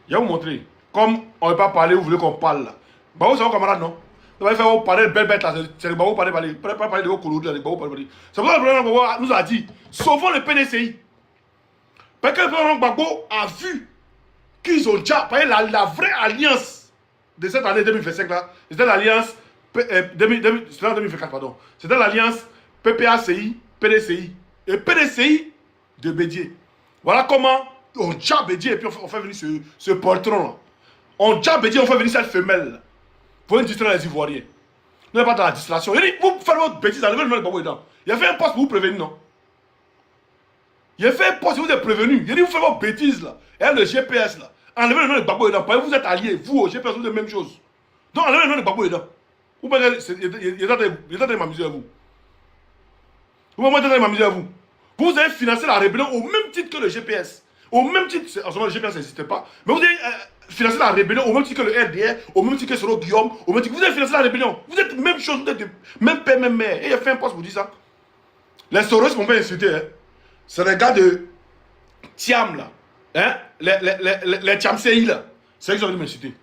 Je vais vous montrer. Comme on ne veut pas parler, vous voulez qu'on parle là. Bah, c'est vos camarades, non? Vous allez faire vous parler de belles bêtes là. C'est le Babo parler. Pas parler de vos colons là. C'est pour ça que le président Gbagbo nous a dit sauvons le PDCI. Parce que le président Gbagbo a vu qu'ils ont déjà. La vraie alliance de cette année 2025 là, c'était l'alliance. C'était en 2024, pardon. C'était l'alliance PPACI, PDCI. Et PDCI de Bédier. Voilà comment on tient Bédier et puis on fait venir ce poltron là. On tient Bédier, on fait venir cette femelle là. Pour distraire les Ivoiriens. Vous n'êtes pas dans la distraction. Il dit, vous faites votre bêtise, enlevez le nom de Gbagbo dedans. Il a fait un poste pour vous prévenir, non? Il a fait un poste pour vous êtes prévenu. Il dit, vous faites votre bêtise là. Et le GPS là. Enlevez le nom de Gbagbo dedans. Parce que vous êtes alliés. Vous, au GPS, vous êtes la même chose. Donc enlevez le nom de Gbagbo dedans. Vous pouvez il est en train de m'amuser à vous. Vous pouvez en train de m'amuser à vous. Vous avez financé la rébellion au même titre que le GPS. Au même titre, en ce moment le GPS n'existait pas. Mais vous avez financé la rébellion au même titre que le RDR, au même titre que Soro Guillaume, au même titre. Vous avez financé la rébellion. Vous êtes même chose, vous êtes même père, même mère. Et il a fait un poste pour dire ça. Les Soros m'ont pas insulté. Hein. C'est les gars de Tiam là. Hein? Les Tiam CI là. C'est eux qui ont dû m'insulter.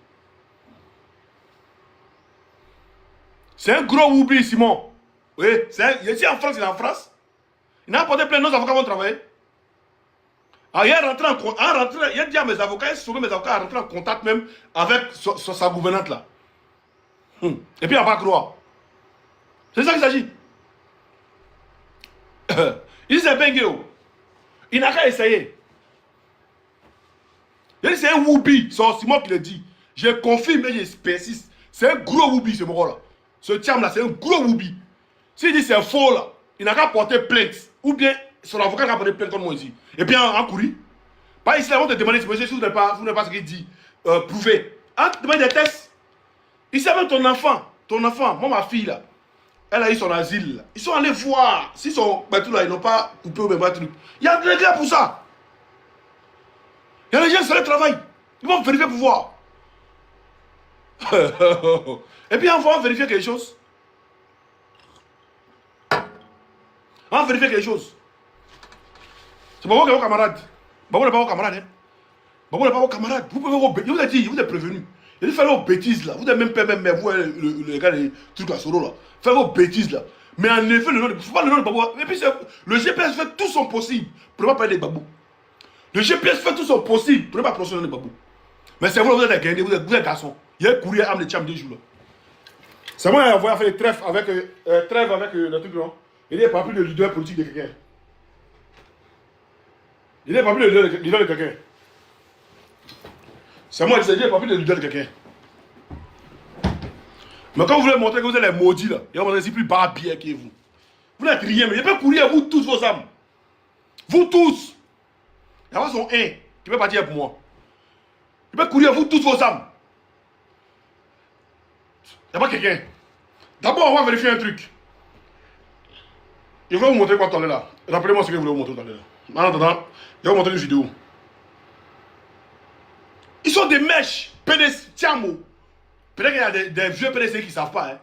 C'est un gros oubli, Simon. Oui, ici en France, il est en France. Il n'a pas porté plein, nos avocats vont travailler. Alors, il a dit à mes avocats, il a sauvé mes avocats à rentrer en contact même avec sa gouvernante là. Et puis il n'a pas croire. C'est ça qu'il s'agit. Il s'est bengué. Il n'a qu'à essayer. Il dit c'est un woubi, c'est moi qui le dis. Je confirme et je persiste. C'est un gros woubi ce mot là. Ce tiam là, c'est un gros woubi. S'il dit c'est faux là, il n'a qu'à porter plainte. Ou bien son avocat n'a qu'à porter plainte contre moi ici. Et puis en courir. Pas ici, là, on te demande si vous n'avez pas ce qu'il dit. Prouver. Hein, demande des tests. Ici, avec ton enfant, moi, ma fille là, elle a eu son asile là. Ils sont allés voir si son bateau là, ils n'ont pas coupé ou même pas truc. Il y a des gars pour ça. Il y a des gens sur le travail. Ils vont vérifier pour voir. Et puis on va vérifier quelque chose. On va vérifier quelque chose. C'est pas vos camarades. Babou n'est pas vos camarades. Hein? Babou n'est pas vos camarades. Vous pouvez vous êtes dit, vous êtes prévenus. Il fait vos bêtises là. Vous êtes même pas même vous, les gars, les trucs à Soro là. Faites vos bêtises là. Mais en effet, le nom de Babou. Et puis le GPS fait tout son possible pour ne pas parler de Babou. Le GPS fait tout son possible pour ne pas prononcer le nom de Babou. Mais c'est vous, vous êtes gagné, vous êtes garçon. Il y a un courrier à me Tcham 2 jours là. C'est moi qui ai envoyé faire des trêves avec le truc là. Il n'est pas plus de leader politique de quelqu'un. Il n'est pas plus de leader de quelqu'un. C'est moi qui ai dit, il n'est pas plus de leader de quelqu'un. Mais quand vous voulez montrer que vous êtes les maudits là, il va montrer que c'est plus barbier que vous. Vous n'êtes rien, mais il peut courir à vous tous vos âmes. Vous tous. Il y a pas son 1 qui peut partir pour moi. Il peut courir à vous tous vos âmes. Il n'y a pas quelqu'un. D'abord, on va vérifier un truc. Je vais vous montrer quoi tout à l'heure là. Rappelez-moi ce que je voulais vous montrer tout à l'heure. En attendant, je vais vous montrer une vidéo. Ils sont des mèches. PDC, Tiamo. Peut-être qu'il y a des vieux PDC qui ne savent pas. Hein.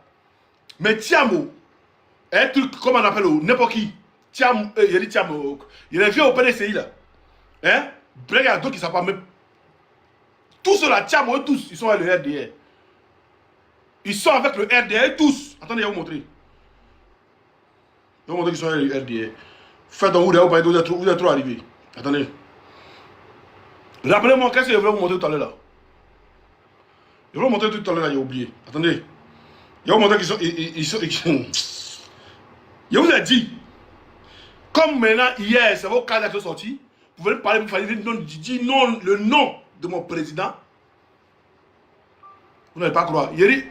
Mais Tiamo, un truc comme on appelle n'importe qui. Tiamo, il dit Tiamo. Il y a des vieux au PDCI là. Hein? Peut-être qu'il y a d'autres qui ne savent pas. Mais tous ceux-là, Tiamo, tous, ils sont avec le RDR. Ils sont avec le RDR tous. Attendez, je vais vous montrer. Je vais vous montrer qu'ils sont avec le RDR. Faites donc, vous êtes trop arrivés. Attendez. Rappelez-moi, qu'est-ce que je vais vous montrer tout à l'heure là? Je vais vous montrer tout à l'heure là, j'ai oublié. Attendez. Je vais vous montrer qu'ils sont. Je vous ai dit. Comme maintenant, hier, c'est vos cadres qui sont sortis. Vous pouvez parler, vous fallait dire non, le nom de mon président. Vous n'allez pas croire. Il dit.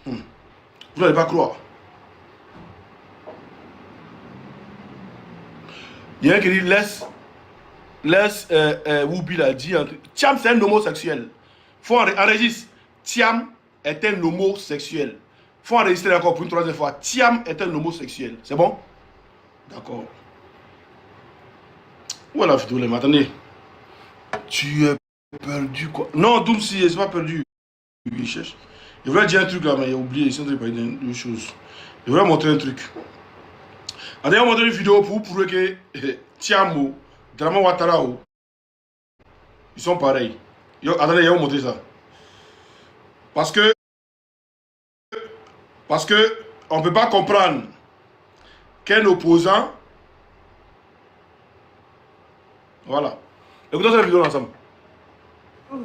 Vous n'allez pas croire. Il y a un qui dit laisse Woubi l'a dit. Tiam c'est un homosexuel. Faut enregistrer. Tiam est un homosexuel. Faut enregistrer encore pour une troisième fois. Tiam est un homosexuel. C'est bon? D'accord. Où est la vidéo là? Attendez. Tu es perdu quoi? Non, Doumsi, je ne suis pas perdu. Il cherche. Je voulais dire un truc là, mais il a oublié. Il s'est parlé d'une chose. Je voulais montrer un truc. Attendez, on va montrer une vidéo pour vous prouver que Tiamo, Drama Ouattara, ils sont pareils. Attendez, je vais vous montrer ça. Parce que on ne peut pas comprendre qu'un opposant. Voilà. Écoutons cette vidéo ensemble.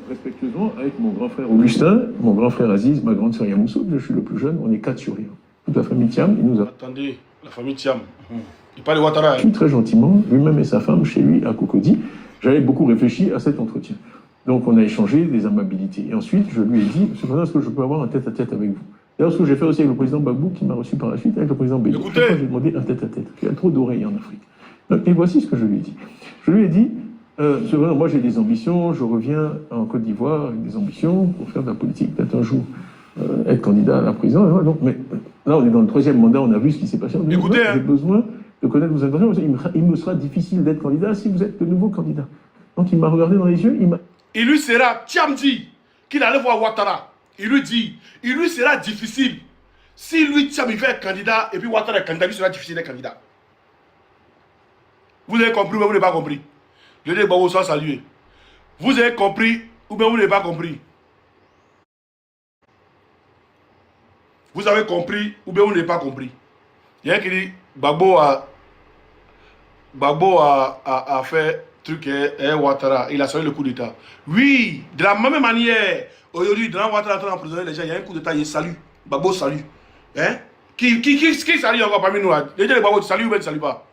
Respectueusement, avec mon grand frère Augustin, mon grand frère Aziz, ma grande sœur Yamoussou, je suis le plus jeune, on est 4 survivants. Toute la famille Thiam, il nous a... Attendez, la famille Thiam. Il parle de Ouattara. Hein. Très gentiment, lui-même et sa femme, chez lui, à Cocody. J'avais beaucoup réfléchi à cet entretien. Donc on a échangé des amabilités. Et ensuite, je lui ai dit, M. le Président, est-ce que je peux avoir un tête-à-tête avec vous? D'ailleurs, ce que j'ai fait aussi avec le président Gbagbo, qui m'a reçu par la suite, avec le président Bédou. Écoutez. J'ai demandé un tête-à-tête. Il y a trop d'oreilles en Afrique. Donc, et voici ce que je lui ai dit. Je lui ai dit, moi j'ai des ambitions, je reviens en Côte d'Ivoire avec des ambitions pour faire de la politique, peut-être un jour être candidat à la présidence. Donc, mais là on est dans le 3e mandat, on a vu ce qui s'est passé en 2020. Écoutez, j'ai besoin de connaître vos intentions. Il me sera difficile d'être candidat si vous êtes le nouveau candidat. Donc il m'a regardé dans les yeux, il lui sera, Thiam dit qu'il allait voir Ouattara. Il lui sera difficile. Si lui, Thiam, il veut être candidat, et puis Ouattara est candidat, lui sera difficile d'être candidat. Vous avez compris ou vous n'avez pas compris? Je dis, bon, soit salué. Vous avez compris ou bien vous n'avez pas compris? Vous avez compris ou bien vous n'avez pas compris? Il y a un qui dit, Gbagbo a fait truc et Ouattara, il a salué le coup d'État. Oui, de la même manière, aujourd'hui, dans Ouattara en train d'emprisonner les gens, il y a un coup d'État, il salue. Gbagbo salue. Hein? Qui salue encore parmi nous? Le gens de Gbagbo, tu salues ou bien tu ne salues pas?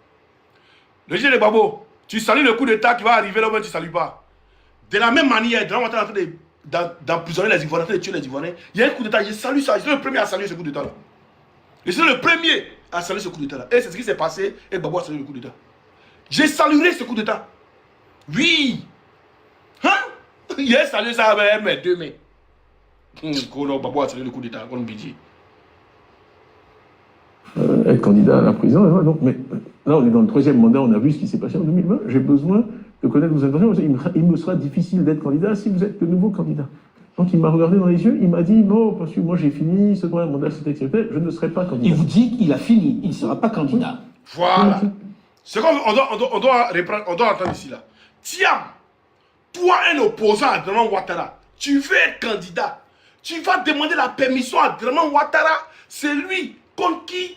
Le gens de Gbagbo, tu salues le coup d'État qui va arriver là ou bien tu ne salues pas? De la même manière, dans Ouattara en train d'emprisonner les Ivoiriens, de tuer les Ivoiriens, il y a un coup d'État, je salue ça. Je suis le premier à saluer ce coup d'État là. Je suis le premier à saluer ce coup d'État là. Et c'est ce qui s'est passé et Gbagbo a salué le coup d'État. J'ai salué ce coup d'État. Oui. Hein? Il a salué ça avec mes 2 mains. Gbagbo a salué le coup d'État, comme Bidi. Être candidat à la présidence. Donc, mais là, on est dans le 3e mandat, on a vu ce qui s'est passé en 2020. J'ai besoin de connaître vos intentions. Il me sera difficile d'être candidat si vous êtes le nouveau candidat. Donc il m'a regardé dans les yeux, il m'a dit non, parce que moi j'ai fini, ce droit mandat c'est accepté, je ne serai pas candidat. Il vous dit qu'il a fini, il ne sera pas candidat. Voilà. C'est comme on doit reprendre, on doit entendre ici là. Tiens, toi un opposant à Draman Ouattara, tu veux être candidat, tu vas demander la permission à Draman Ouattara, c'est lui contre qui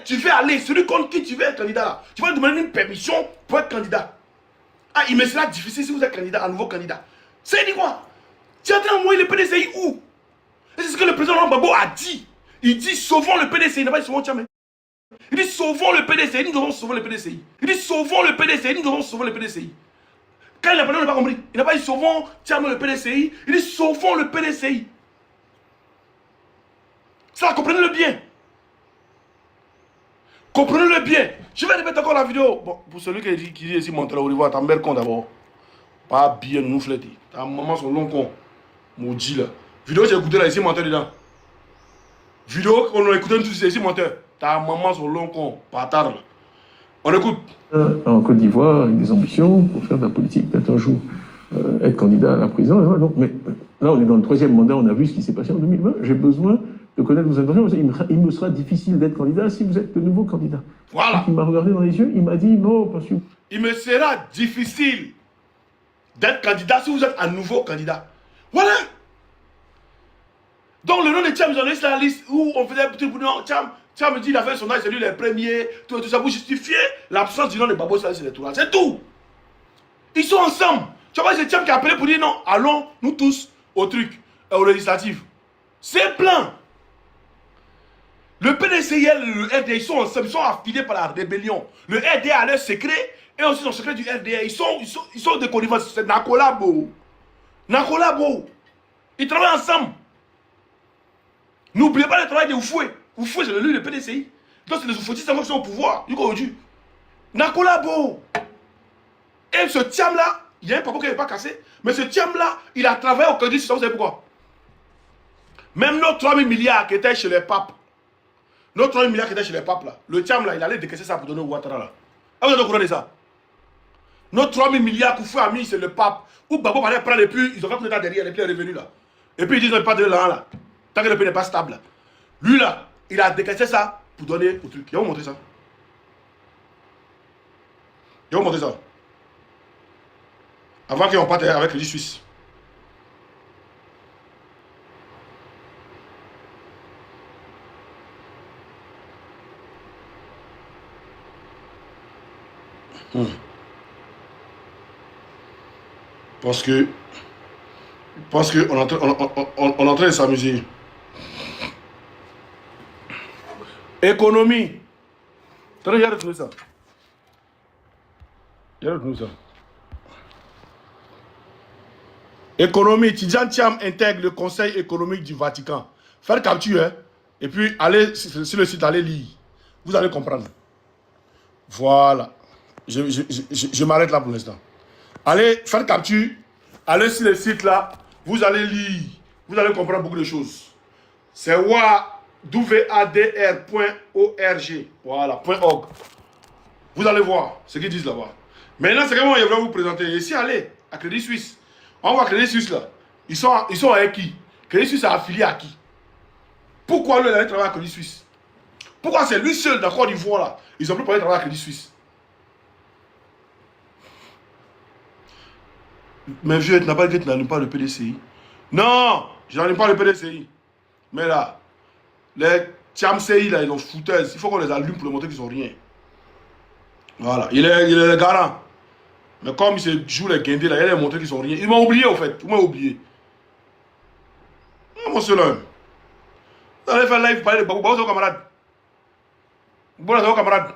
tu veux aller, celui contre qui tu veux être candidat là. Tu vas demander une permission pour être candidat. Ah, il me sera difficile si vous êtes candidat, un nouveau candidat. C'est dit quoi? Tu es en train d'envoyer le PDCI où? Et c'est ce que le président Gbagbo a dit. Il dit sauvons le PDCI, il n'a pas dit sauvons Thiamé. Il dit sauvons le PDCI, nous devons sauver le PDCI. Il dit sauvons le PDCI, nous devons sauver le PDCI. Quand il a parlé, on n'a pas compris. Il n'a pas dit sauvons Thiamé le PDCI, il dit sauvons le PDCI. Ça, comprenez-le bien. Comprenez-le bien. Je vais répéter encore la vidéo. Bon, pour celui qui dit ici, montre-le au revoir, ta mère con d'abord. Pas bien nous fléter. Ta maman son long con. Maudit là. Vidéo j'ai écouté là ici menteur dedans. Vidéo qu'on a écouté tous ici menteur. Ta maman son long con. Patard là. On écoute. En Côte d'Ivoire avec des ambitions pour faire de la politique, peut-être un jour être candidat à la présidence. Donc, mais là on est dans le 3e mandat, on a vu ce qui s'est passé en 2020. J'ai besoin de connaître vos intentions. Il me sera difficile d'être candidat si vous êtes le nouveau candidat. Voilà. Donc, il m'a regardé dans les yeux, il m'a dit non, parce que... Il me sera difficile d'être candidat si vous êtes un nouveau candidat. Voilà. Donc le nom de Thiam, j'en ai sur la liste où on faisait petit bout de nom. Thiam me dit, il a fait un sondage, c'est lui les premiers, tout ça, pour justifier l'absence du nom de Gbagbo sur la liste électorale. C'est tout. Ils sont ensemble. Tu vois, c'est Thiam qui a appelé pour dire non, allons, nous tous, au truc, aux législatives. C'est plein. Le PDCL, le RDA, ils sont ensemble, ils sont affiliés par la rébellion. Le RDA a leur secret, et aussi le secret du RDA. Ils sont des connivences, c'est Nakolabo. Nakolabo. Ils travaillent ensemble. N'oubliez pas le travail de Oufoué. Oufoué, c'est le PDCI. Donc c'est les Oufouétistes qui sont au pouvoir. Nakolabo. Et ce Thiam là, il y a un propos qui n'est pas cassé, mais ce Thiam là, il a travaillé au Crédit, vous savez pourquoi? Même nos 3 000 milliards qui étaient chez les papes, nos 3 000 milliards qui étaient chez les papes là, le Thiam là, il allait décaisser ça pour donner au Ouattara là. Ah, vous êtes au courant de ça? Nos 3 000 milliards qu'Oufoué a mis, c'est le pape. Où Gbagbo allait prendre et puis ils ont fait tout l'état derrière, et puis il est revenu là. Et puis ils disent, pas de là là. Tant que le pays n'est pas stable là. Lui là, il a décaissé ça pour donner au truc. Il va vous montrer ça. Il va vous montrer ça. Avant qu'on parte avec les Suisses. Parce que on est en train de s'amuser. Économie. Attendez, j'ai retrouvé ça. Économie. Tidjane Thiam intègre le Conseil économique du Vatican. Faites capture, hein, et puis allez sur le site, allez lire. Vous allez comprendre. Voilà. Je m'arrête là pour l'instant. Allez, faites capture. Allez sur le site là. Vous allez lire. Vous allez comprendre beaucoup de choses. C'est wadr.org. Voilà, .org. Vous allez voir ce qu'ils disent là-bas. Maintenant, c'est comment je vais vous présenter. Ici, allez, à Crédit Suisse. On voit Crédit Suisse là. Ils sont avec qui? Crédit Suisse est affilié à qui? Pourquoi lui, il allait travailler à Crédit Suisse? Pourquoi c'est lui seul dans Côte d'Ivoire là? Ils ont plus parlé de travailler à Crédit Suisse. Mais vieux, tu n'as pas dit que tu n'allumes pas le PDCI. Non, je n'allume pas le PDCI. Mais là, les TMCI là, ils ont fouteuses. Il faut qu'on les allume pour leur montrer qu'ils sont rien. Voilà, il est le garant. Mais comme il se joue les guindés là, il a montré qu'ils sont rien. Ils m'ont oublié au fait, vous m'avez oublié. Mon seul homme. Vous allez faire live, parler de Babou, Babou c'est vos camarades. Babou c'est vos camarades.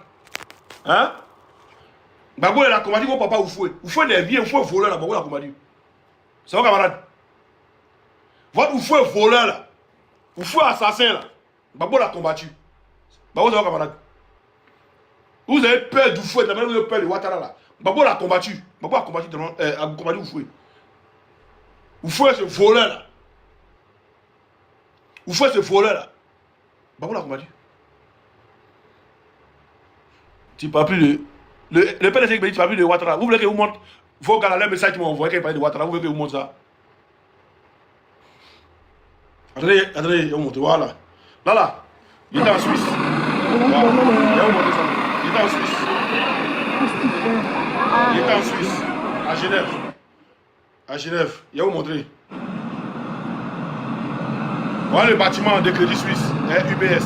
Hein? Babou est là, comment dit vos papas Oufoué. Oufoué des vieux, Oufoué voleur là, Babou là, comment dit. C'est vos camarades. Votre Oufoué voleur là, Oufoué assassin là, Babou l'a combattu. Babou c'est vos camarades. Vous avez peur d'Oufoué, vous avez peur de Ouattara là. Babou l'a combattu. Babou a combattu Oufoué. Oufoué c'est voleur là. Oufoué c'est voleur là. Babou l'a combattu. Tu parles plus de... Le PDC qui dit tu parles plus de Ouattara. Vous voulez que vous montre vos gars là, les messages qui m'ont envoyé quand ils parlaient de Ouattara. Vous voulez que vous montre ça? Attendez, je vais vous montrer. Voilà. Là. Il était en Suisse. Voilà. Je vais vous montrer ça. Il était en Suisse. Il était en Suisse. À Genève. À Genève. Je vais vous montrer. Voilà le bâtiment de Crédit Suisse. UBS.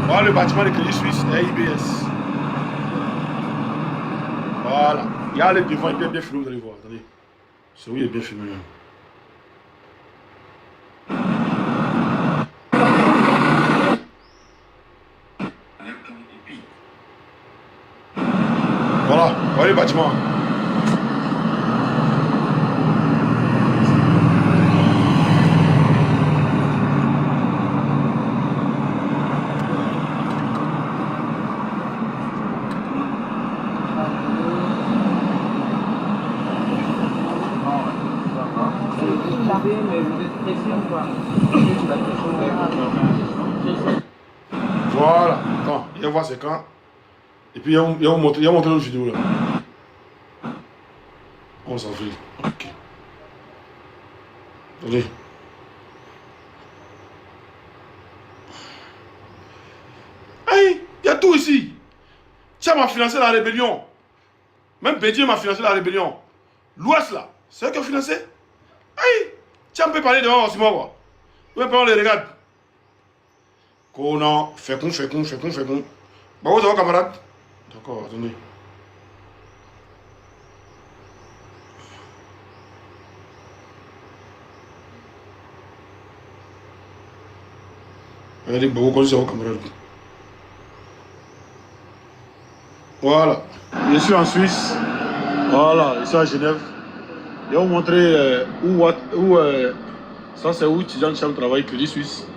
Voilà le bâtiment de Crédit Suisse. UBS. Voilà. Il y a le devant, il est bien filmé, vous allez voir. Attendez. C'est où il est bien filmé. Voilà le bâtiment. Voilà. Attends, il va voir c'est quand. Et puis il va vous montrer une vidéo là. On s'en fait. Ok. Attendez. Hey, il y a tout ici. Tiens, m'a financé la rébellion. Même Bédier m'a financé la rébellion. L'Ouest là, c'est eux qui ont financé. Hey, tiens, on peut parler devant aussi moi. Vous pouvez les regarde. Conan, fais con. Bah, vous avez camarade. D'accord, attendez. Regardez, bah, vous connaissez vos camarades. Voilà. Je suis en Suisse. Voilà, je suis à Genève. Je vais vous montrer ça c'est où Tidjane Thiam travaille, Crédit Suisse.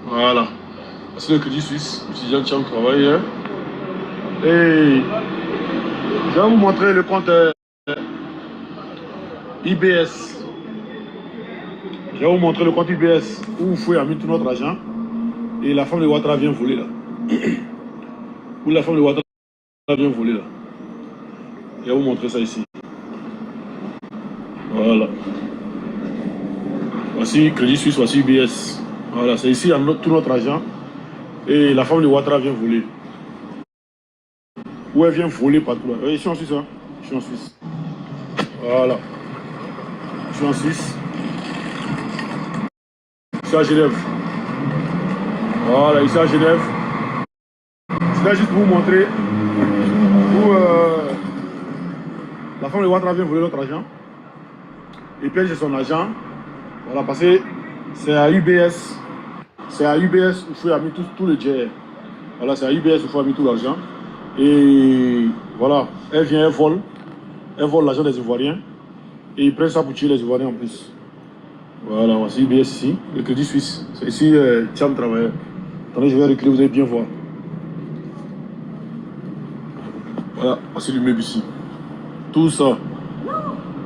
Voilà. C'est le Crédit Suisse où Tidjane Thiam travaille. Hein. Et je vais vous montrer le compte IBS. Je vais vous montrer le compte IBS où vous fouillez à mis tout notre argent. Et la femme de Ouattara vient voler là. Où la femme de Ouattara vient voler là. Je vais vous montrer ça ici. Voilà. Voici Crédit Suisse, voici IBS. Voilà, c'est ici tout notre argent. Et la femme de Ouattara vient voler. Où elle vient voler partout là. Je suis en Suisse, hein. Je suis en Suisse. Voilà. Je suis en Suisse. Je suis à Genève. Voilà, ici à Genève. C'était juste pour vous montrer où la femme de Ouattara vient voler notre argent. Et puis j'ai son argent. Voilà, parce que c'est à UBS. C'est à UBS où il faut mis tout le jet. Voilà, c'est à UBS où il faut mis tout l'argent. Et voilà, elle vient, elle vole. Elle vole l'argent des Ivoiriens. Et ils prennent ça pour tuer les Ivoiriens en plus. Voilà, voici UBS ici, le Crédit Suisse. C'est ici, Thiam travaille. Attendez, je vais reculer, vous allez bien voir. Voilà, voici l'immeuble ici. Tout ça,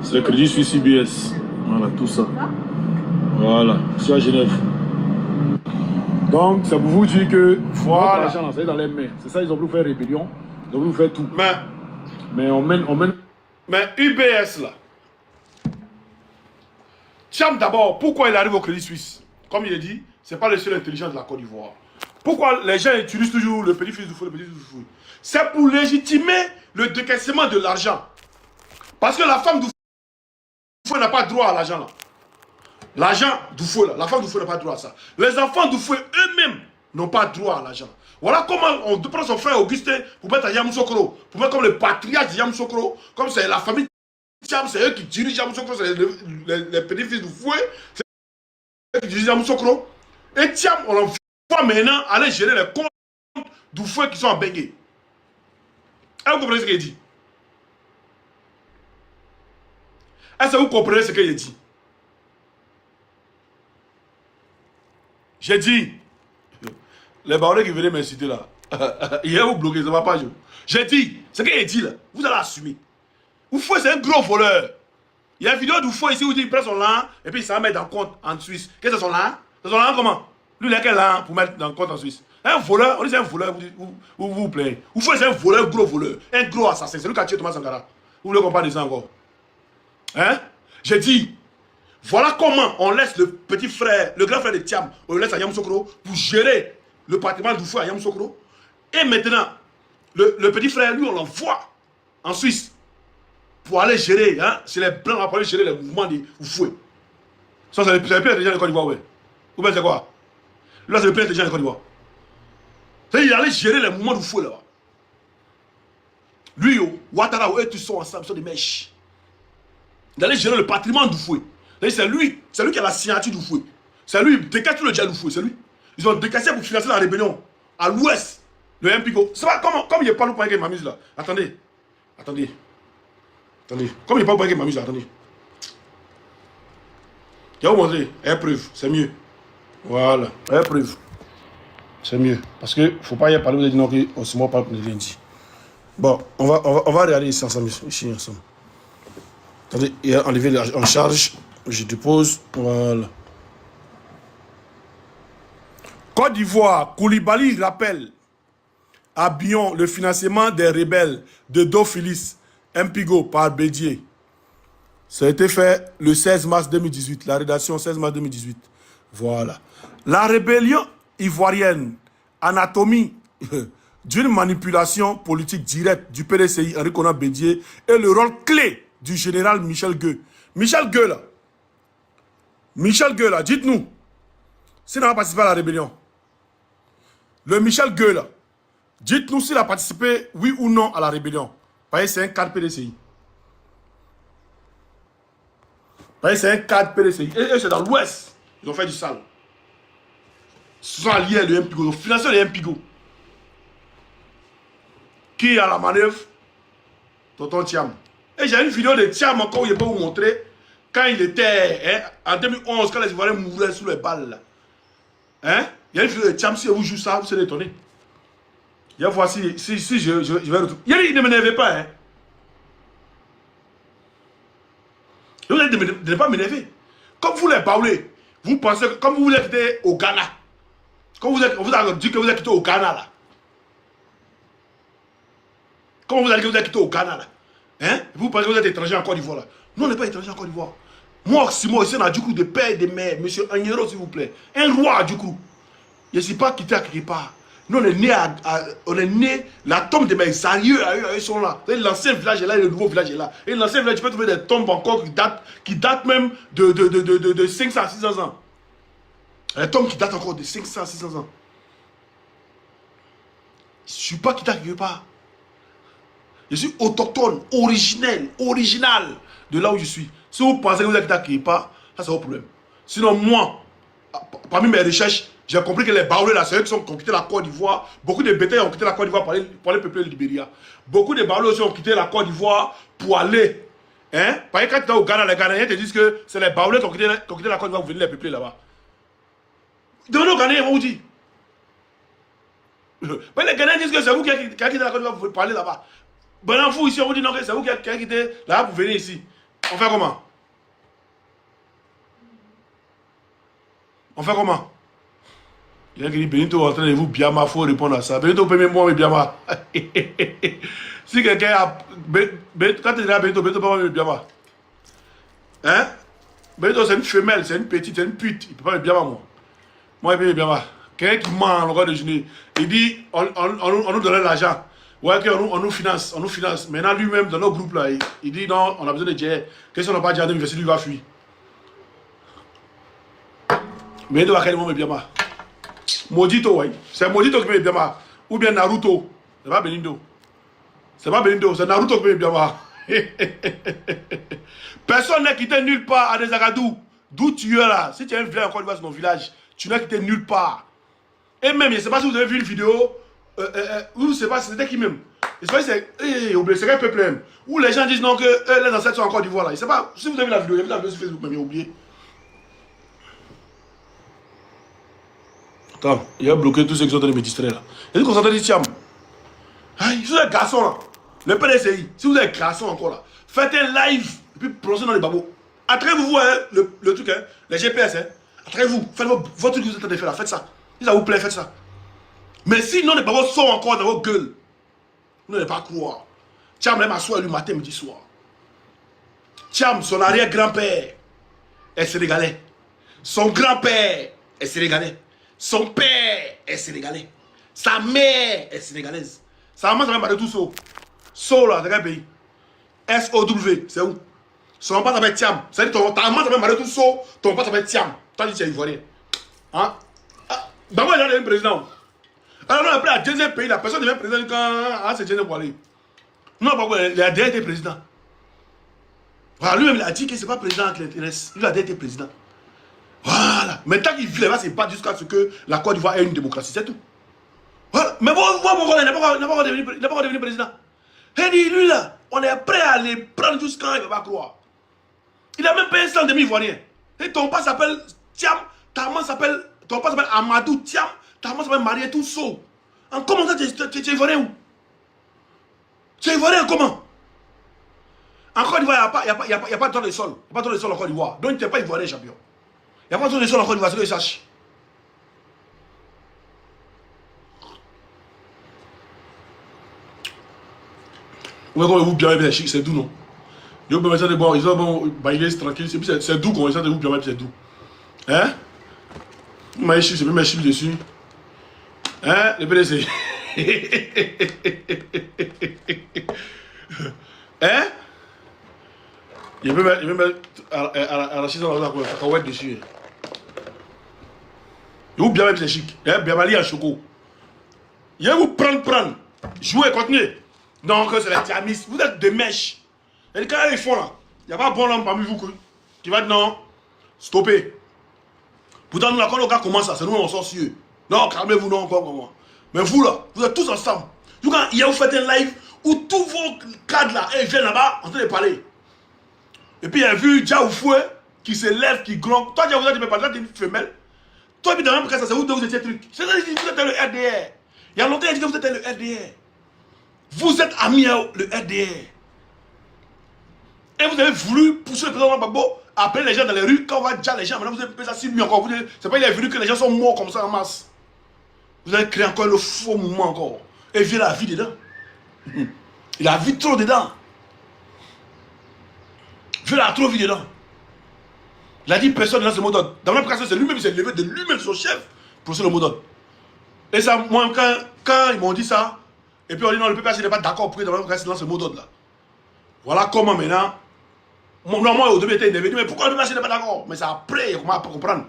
c'est le Crédit Suisse UBS. Voilà, tout ça. Voilà, ici à Genève. Donc, ça pour vous dire que voilà, l'argent, c'est dans les mains. C'est ça, ils ont voulu faire rébellion. Ils ont voulu faire tout. Mais on mène. Mais UBS là. Thiam d'abord, pourquoi il arrive au Crédit Suisse? Comme il a dit, c'est pas le seul intelligent de la Côte d'Ivoire. Pourquoi les gens utilisent toujours le petit-fils du fou, le petit-fils du fou? C'est pour légitimer le décaissement de l'argent. Parce que la femme du fou n'a pas droit à l'argent là. L'argent du fou là, la femme du fou n'a pas droit à ça. Les enfants du fou eux-mêmes n'ont pas droit à l'argent. Voilà comment on prend son frère Augustin pour mettre à Yamoussoukro, pour mettre comme le patriarche de Yamoussoukro, comme c'est la famille Thiam, c'est eux qui dirigent Yamoussoukro, c'est les petits-fils du fouet, c'est eux qui dirigent Yamoussoukro. Et Thiam, on l'envoie maintenant aller gérer les comptes du fouet qui sont en Bengué. Est-ce que vous comprenez ce qu'il dit? Est-ce que vous comprenez ce qu'il dit? J'ai dit, les barons qui venaient m'inciter là, hier vous bloquez, ça va pas jouer. J'ai dit, ce qu'il dit là, vous allez assumer. Oufoué, c'est un gros voleur. Il y a une vidéo d'Oufoué ici où il prend son lin et puis il s'en met dans le compte en Suisse. Qu'est-ce que c'est son lin? C'est son lin comment? Lui, il a quel lin pour mettre dans le compte en Suisse? Un voleur, on dit c'est un voleur, vous plaît. Oufoué, c'est un voleur, gros voleur. Un gros assassin. C'est lui qui a tué Thomas Sankara. Vous voulez qu'on parle de ça encore? Hein? J'ai dit, voilà comment on laisse le petit frère, le grand frère de Thiam, on le laisse à Yamoussoukro pour gérer le patrimoine d'Oufoué à Yamoussoukro. Et maintenant, le petit frère, lui, on l'envoie en Suisse pour aller gérer, hein, c'est les blancs pour aller gérer les mouvements de Oufoué. Ça, c'est le plus intelligent de Côte d'Ivoire, ouais. Vous pensez quoi? Là, c'est le plus intelligent de Côte d'Ivoire. C'est-à-dire, il allait gérer les mouvements d'Oufoué, là. Lui, Ouattara, eux, tous sont ensemble, ils sont des mèches. Il allait gérer le patrimoine d'Oufoué. C'est lui qui a la signature d'Oufoué. C'est lui, il décaisse tout le diable d'Oufoué, c'est lui. Ils ont décaissé pour financer la rébellion à l'ouest, le MPIGO. C'est pas comme il n'y a pas le point qui m'amuse là. Attendez. Comme il n'y a pas le point qui m'amuse là, attendez. Je vais vous montrer, preuve, c'est mieux. Voilà, preuve. C'est mieux. Parce que ne faut pas y parler, vous avez dit non, on se moque pas pour le lundi. Bon, on va regarder ici ensemble, ici ensemble. Attendez, il a enlevé en charge. Je dépose, voilà. Côte d'Ivoire, Koulibaly rappelle à Bion le financement des rebelles de Dophilis, MPIGO par Bédier. Ça a été fait le 16 mars 2018, la rédaction 16 mars 2018. Voilà. La rébellion ivoirienne, anatomie d'une manipulation politique directe du PDCI, Henri Konan Bédier, et le rôle clé du général Michel Gueux. Michel Gueux là, dites-nous, s'il n'a pas participé à la rébellion. Le Michel Gueux là, dites-nous s'il a participé, oui ou non, à la rébellion. Parce que c'est un cadre PDCI. Parce que c'est un cadre PDCI. Et c'est dans l'ouest. Ils ont fait du sale. Ils sont alliés à l'MPIGO. Ils ont financé l'MPIGO. Qui a la manœuvre? Tonton Thiam. Et j'ai une vidéo de Thiam encore où je peux vous montrer. Quand il était, en 2011, quand les Ivoiriens mouraient sous les balles, là. Hein? Il y a une vidéo de Thiam, si vous jouez ça, vous serez étonné. Il va voir si je vais retrouver. Il ne m'énervez pas, hein? Vous allez de ne pas m'énerver. Comme vous les parlez, vous pensez que comme vous êtes quitté au Ghana, comme vous avez dit que vous êtes quitté au Ghana, là. Comme vous avez dit que vous êtes quitté au Ghana, là. Hein? Vous pensez que vous êtes étranger en Côte d'Ivoire, là. Nous, on n'est pas étranger en Côte d'Ivoire. Moi, Simon, ici, on a du coup de père et de mère. Monsieur Agnero, s'il vous plaît. Un roi, du coup. Je ne suis pas quitté à quelque part. Nous, on est né, la tombe de mes aïeux, ils sont là. L'ancien village est là et le nouveau village est là. Et l'ancien village, tu peux trouver des tombes encore qui datent même de 500 à 600 ans. Les tombes qui datent encore de 500 à 600 ans. Je ne suis pas quitté quelque part. Je suis autochtone, original de là où je suis. Si vous pensez que vous êtes quitté quelque part, ça c'est votre problème. Sinon, moi, parmi mes recherches, j'ai compris que les Baoulés, là, c'est eux qui ont quitté la Côte d'Ivoire. Beaucoup de bétails ont quitté la Côte d'Ivoire pour aller peupler le Libéria. Beaucoup de Baoulés aussi ont quitté la Côte d'Ivoire pour aller. Hein? Parce que quand tu es au Ghana, les Ghanéens te disent que c'est les Baoulés qui ont quitté la Côte d'Ivoire pour venir les peupler là-bas. Demandez aux Ghanéens, ils vont vous dire. Mais les Ghanéens disent que c'est vous qui avez quitté la Côte d'Ivoire pour aller là-bas. Ben, vous ici, on vous dit non, que c'est vous qui avez quitté là-bas pour venir ici. On fait comment? On fait comment? Il y a qui dit Benito est en train de vous Biama, il faut répondre à ça. Benito peut même moi, mais Biama. Si quelqu'un a. Quand tu dis à Benito, Benito peut pas me Biama. Hein? Benito c'est une femelle, c'est une petite, c'est une pute. Il peut pas me Biama, moi. Moi, il peut me Biama. Quelqu'un qui ment en regard de déjeuner. Il dit on nous donne l'argent. Ouais, on nous finance, on nous finance. Maintenant, lui-même, dans notre groupe là, il dit non, on a besoin de Djer. Qu'est-ce qu'on n'a pas dit à l'université, lui va fuir. Benito va faire le mot me Biama. Maudito, oui. C'est Maudito qui me Biama. Ou bien Naruto. C'est pas Benito. C'est pas Benito, c'est Naruto qui me Biama. Personne n'est quitté nulle part à Desagadou. D'où tu es là. Si tu es un village encore une fois sur mon village, tu n'es quitté nulle part. Et même, je ne sais pas si vous avez vu une vidéo. Je ne sais pas, c'était qui même. Je ne sais pas si c'est quel peuple même. Où les gens disent non que les ancêtres sont encore d'Ivoire là. Je ne sais pas si vous avez vu la vidéo. Il y a vu la vidéo sur Facebook, mais j'ai oublié. Attends, il a bloqué tous ceux qui sont en train de me distraire là. Il dit qu'on s'entend dire Tiam. Si vous êtes garçon là, le PDCI, si vous êtes garçon encore là, faites un live et puis prononcez dans les babos. Attrayez-vous hein, le truc, hein, les GPS, hein. Attrayez-vous, faites votre truc que vous êtes en train de faire là, faites ça. Si ça vous plaît, faites ça. Mais sinon les babos sont encore dans vos gueules, vous n'allez pas croire. Tiam aime m'asseoir le matin, midi, soir. Tiam, son arrière-grand-père est sénégalais. Son grand-père est sénégalais. Son père est sénégalais. Sa mère est sénégalaise. Sa maman s'appelle Marie Tousso. So là, c'est quel pays? S-O-W, c'est où? Son papa s'appelle Tiam. C'est-à-dire ta maman s'appelle Marie Tousso, ton papa s'appelle Tiam. Toi, tu es ivoirien. Hein? D'abord, il y a un président. Alors, non, après, la deuxième pays, la personne devient président quand c'est Djenne Boilé. Non, il a déjà été président. Voilà, lui-même, il a dit qu'il ne s'est pas président avec l'intéresse. Il a déjà été président. Voilà. Mais tant qu'il vit là-bas, c'est pas jusqu'à ce que la Côte d'Ivoire ait une démocratie, c'est tout. Voilà. Mais bon, il n'a pas encore devenu président. Il dit, lui là, on est prêt à les prendre jusqu'à il ne va pas croire. Il a même pas un sang demi-ivoirien. Et ton père s'appelle Tiam, ta maman s'appelle, ton père s'appelle Amadou Tiam, ta maman s'appelle Marie Tousso. En comment ça, tu es ivoirien où? Tu es ivoirien comment? En Côte d'Ivoire, il n'y a pas de droit de sol. Il n'y a pas de droit de sol en Côte d'Ivoire. Donc tu n'es pas ivoirien, champion. Il n'y a pas de droit de sol en Côte d'Ivoire, c'est que je sache. Vous voyez vous bien chic, c'est doux, non? Ils ont besoin de boire, ils ont bon, bailer, tranquille, c'est doux qu'on essaie de vous bien c'est doux. Hein? Vous m'avez chic, c'est même mes chips dessus. Hein? Le PDC. Hein? Il peut mettre à la chaise dans la cacahuète dessus. Vous bien c'est chic. Hein? Bien malé en choco. Il va vous prendre. Jouez, continuez. Donc, c'est la tiamis. Vous êtes des mèches. Et quand ils font là, il n'y a pas bon homme parmi vous qui va dire non, stoppez. Pourtant, nous là, quand le gars commence ça, c'est nous, on sort sur eux. Non, calmez-vous, non, encore comme moi. Mais vous là, vous êtes tous ensemble. Du coup, hier, vous faites un live où tous vos cadres là, ils viennent là-bas en train de parler. Et puis, il y a vu Dja Oufoué qui se lève, qui gronde. Toi, Dja Oufoué, tu peux parler, tu es une femelle. Toi, puis dans la même cas, c'est où vous étiez truc. C'est-à-dire que vous êtes le RDR. Il y a longtemps, il dit que vous êtes le RDR. Vous êtes amis le RDR. Et vous avez voulu pousser le président Gbagbo, appeler les gens dans les rues, quand on va dire les gens, maintenant vous avez fait ça 6 nuits encore. C'est pas il a vu que les gens sont morts comme ça en masse. Vous avez créé encore le faux mouvement encore. Et il a la vie dedans. Il a vu trop dedans. Il a trop vu dedans. Il a dit personne dans ce mot d'ordre. Dans même cas, c'est lui-même, il s'est levé de lui-même son chef pour le mot d'ordre. Et ça, moi, quand ils m'ont dit ça, et puis on dit non, le PPH n'est pas d'accord pour que dans ce mot d'ordre là. Voilà comment maintenant. Moi au début, j'étais énervé. Mais pourquoi le PPH n'est pas d'accord? Mais c'est après, comment on peut comprendre.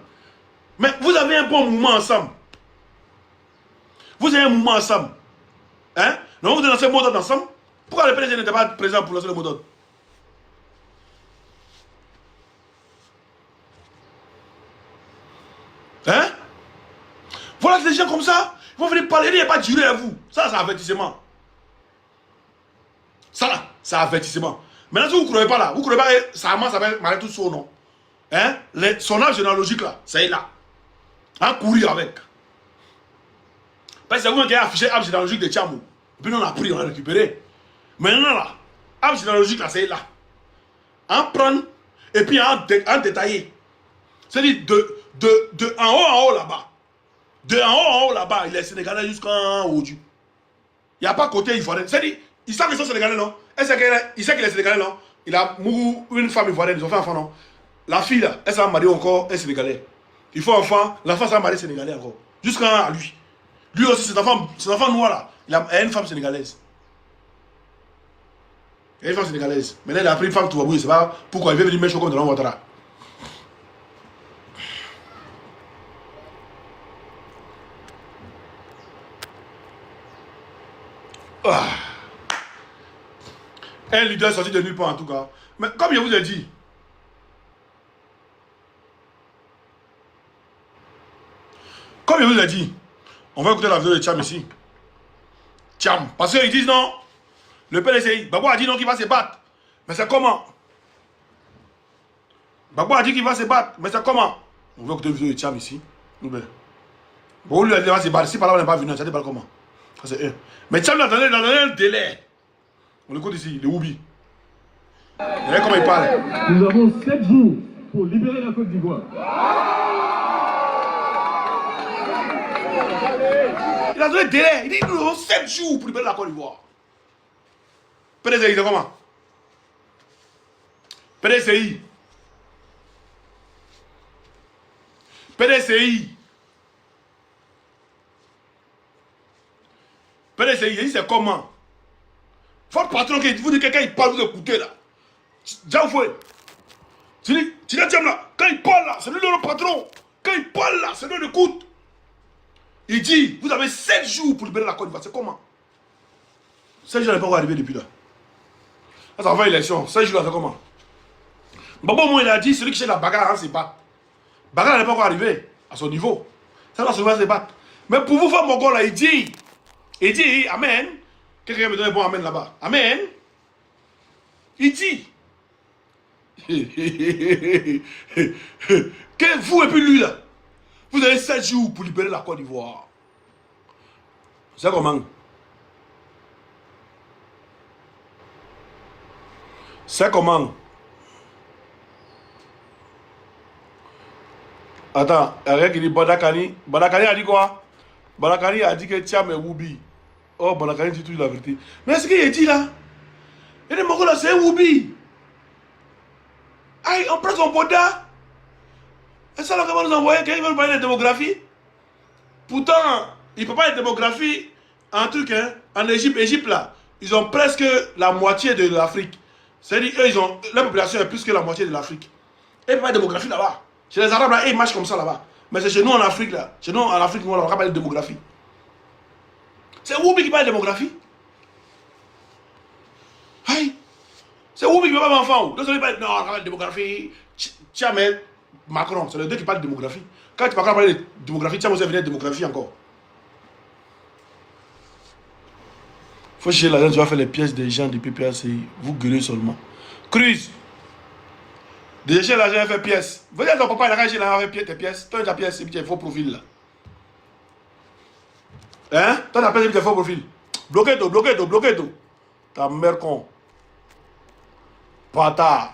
Mais vous avez un bon mouvement ensemble. Vous avez un mouvement ensemble. Hein? Non, vous lancez le mot d'ordre ensemble. Pourquoi le PDG n'était pas présent pour lancer le mot d'ordre? Hein? Voilà des gens comme ça, ils vont venir parler, il n'y a pas de durée à vous. Ça, c'est avertissement. Ça là, c'est avertissement. Maintenant, si vous ne croyez pas là, vous ne croyez pas que ça va marrer tout son nom. Hein? Son âge généalogique là, c'est là. Hein? Courir avec. Parce que c'est vous qui avez affiché l'arbre généalogique de Tchamou. Et puis nous on a pris, on a récupéré. Maintenant là, l'arbre généalogique là, c'est là. En prendre et puis en détailler. C'est-à-dire de en haut là-bas. De en haut là-bas, il est sénégalais jusqu'en haut. Il n'y a pas côté ivoirien. C'est-à-dire, il sait qu'ils sont sénégalais, non? Il sait qu'il est sénégalais, non? Il a mouru une femme ivoirienne, ils ont fait un enfant, non? La fille là, elle s'est mariée encore, elle est sénégalais. Il faut enfant, l'enfant s'est marié sénégalais encore. Jusqu'à lui. Lui aussi, cet enfant noir là, il a une femme sénégalaise. Il a une femme sénégalaise. Maintenant, il a pris une femme touabou, je ne sais pas pourquoi il veut venir mettre chaud comme de l'Ouattara. Ah. Un leader sorti de nulle part en tout cas. Mais comme je vous ai dit, on va écouter la vidéo de Tcham ici. Tcham, parce qu'ils disent non. Le PDCI, Babou a dit non qu'il va se battre. Mais c'est comment? Babou a dit qu'il va se battre. Mais c'est comment? On va écouter la vidéo de Tcham ici. Bon, lui a dit qu'il va se battre. Si par là on n'est pas venu, ça dit pas comment. Ça c'est un. Mais Tcham l'a donné un délai. On l'écoute ici, le Woubi. Regardez comment il parle. Nous avons 7 jours pour libérer la Côte d'Ivoire. Il a donné un délai. Il dit nous avons 7 jours pour libérer la Côte d'Ivoire. PDCI, c'est comment? PDCI. PDCI. PDCI, il dit c'est comment? Votre patron qui vous dit que quelqu'un il parle, vous écoutez là. Djaoufoué. Tu dis là, quand il parle là, c'est lui le patron. Quand il parle là, c'est lui l'écoute. Il dit, vous avez 7 jours pour libérer la Côte d'Ivoire. C'est comment? 7 jours n'est pas encore arrivé depuis là. Ça va faire élection. 7 jours là, c'est comment? Babo moi il a dit, celui qui cherche la bagarre, hein, c'est pas. Bagarre n'est pas encore arrivé à son niveau. Ça va se battre. Mais pour vous faire mon gars là, il dit, Amen. Quelqu'un me donne un bon Amen là-bas. Amen. Il dit. Que vous et puis lui là, vous avez 7 jours pour libérer la Côte d'Ivoire. C'est comment? C'est comment? Attends, il y a quelqu'un qui dit Badakani. Badakani a dit quoi? Badakani a dit que Tcham est Woubi. Oh, Badakani dit toujours la vérité. Mais ce qu'il a dit là, il dit Mongola, c'est un Woubi. Aïe, on prend son boda. Et ça, là, comment nous envoyer quand ils veulent parler de démographie? Pourtant, il ne peut pas y avoir de démographie en truc, hein. En Égypte, là, ils ont presque la moitié de l'Afrique. C'est-à-dire, eux, la population est plus que la moitié de l'Afrique. Et il ne peut pas y avoir de démographie là-bas. Chez les Arabes, là, ils marchent comme ça là-bas. Mais c'est chez nous en Afrique, là. Chez nous en Afrique, on ne va pas parler de démographie. C'est Woubi qui parle de démographie. Aïe. C'est Woubi qui ne parle pas d'enfant. Donc, on ne parle de démographie. Tcham, Macron, c'est les deux qui parlent de démographie. Quand tu parles parler de démographie, Tcham aussi venir de démographie encore. Faut chercher l'argent, tu vas faire les pièces des gens du PPACI. Vous gueulez seulement. Cruz. Déjà, chez l'argent, il fait pièces. Vous dites ton papa, il a rangé là, tes pièces. Toi, tu as pièces, et puis tu as faux profil là. Hein? Toi, tu as pièces, et puis tu as faux profil. Bloquez tout. Ta mère con. Pata.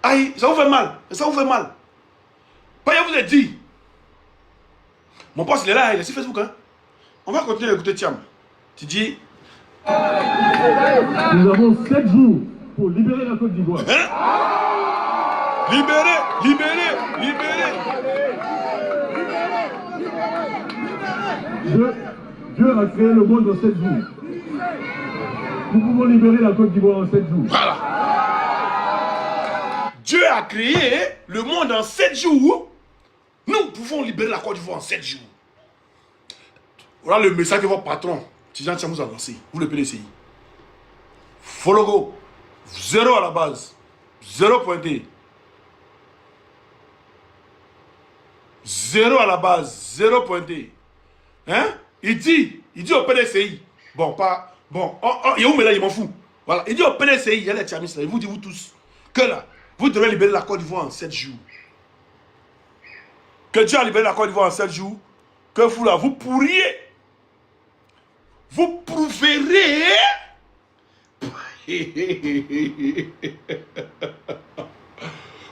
Aïe, ça vous fait mal. Pas vous ai dit. Mon poste, il est là, il est sur Facebook. Hein? On va continuer à écouter Tcham. Tu dis. Nous avons 7 jours pour libérer la Côte d'Ivoire. Hein? Libérer. Dieu a créé le monde en 7 jours. Nous pouvons libérer la Côte d'Ivoire en 7 jours. Voilà. Dieu a créé le monde en 7 jours. Nous pouvons libérer la Côte d'Ivoire en 7 jours. Voilà le message que votre patron, Tidjane Thiam, vous a lancé. Vous le PDCI. Faux logo. 0 à la base. 0 pointé. 0 à la base. 0 pointé. Hein? Il dit au PDCI. Bon, pas. Bon, il y a où mais là, il m'en fout. Voilà. Il dit au PDCI, il y a les Thiamis là. Il vous dit, vous tous, que là, vous devez libérer la Côte d'Ivoire en 7 jours. Que Dieu a libéré la Côte d'Ivoire en 7 jours. Que vous là, vous pourriez. Vous prouverez.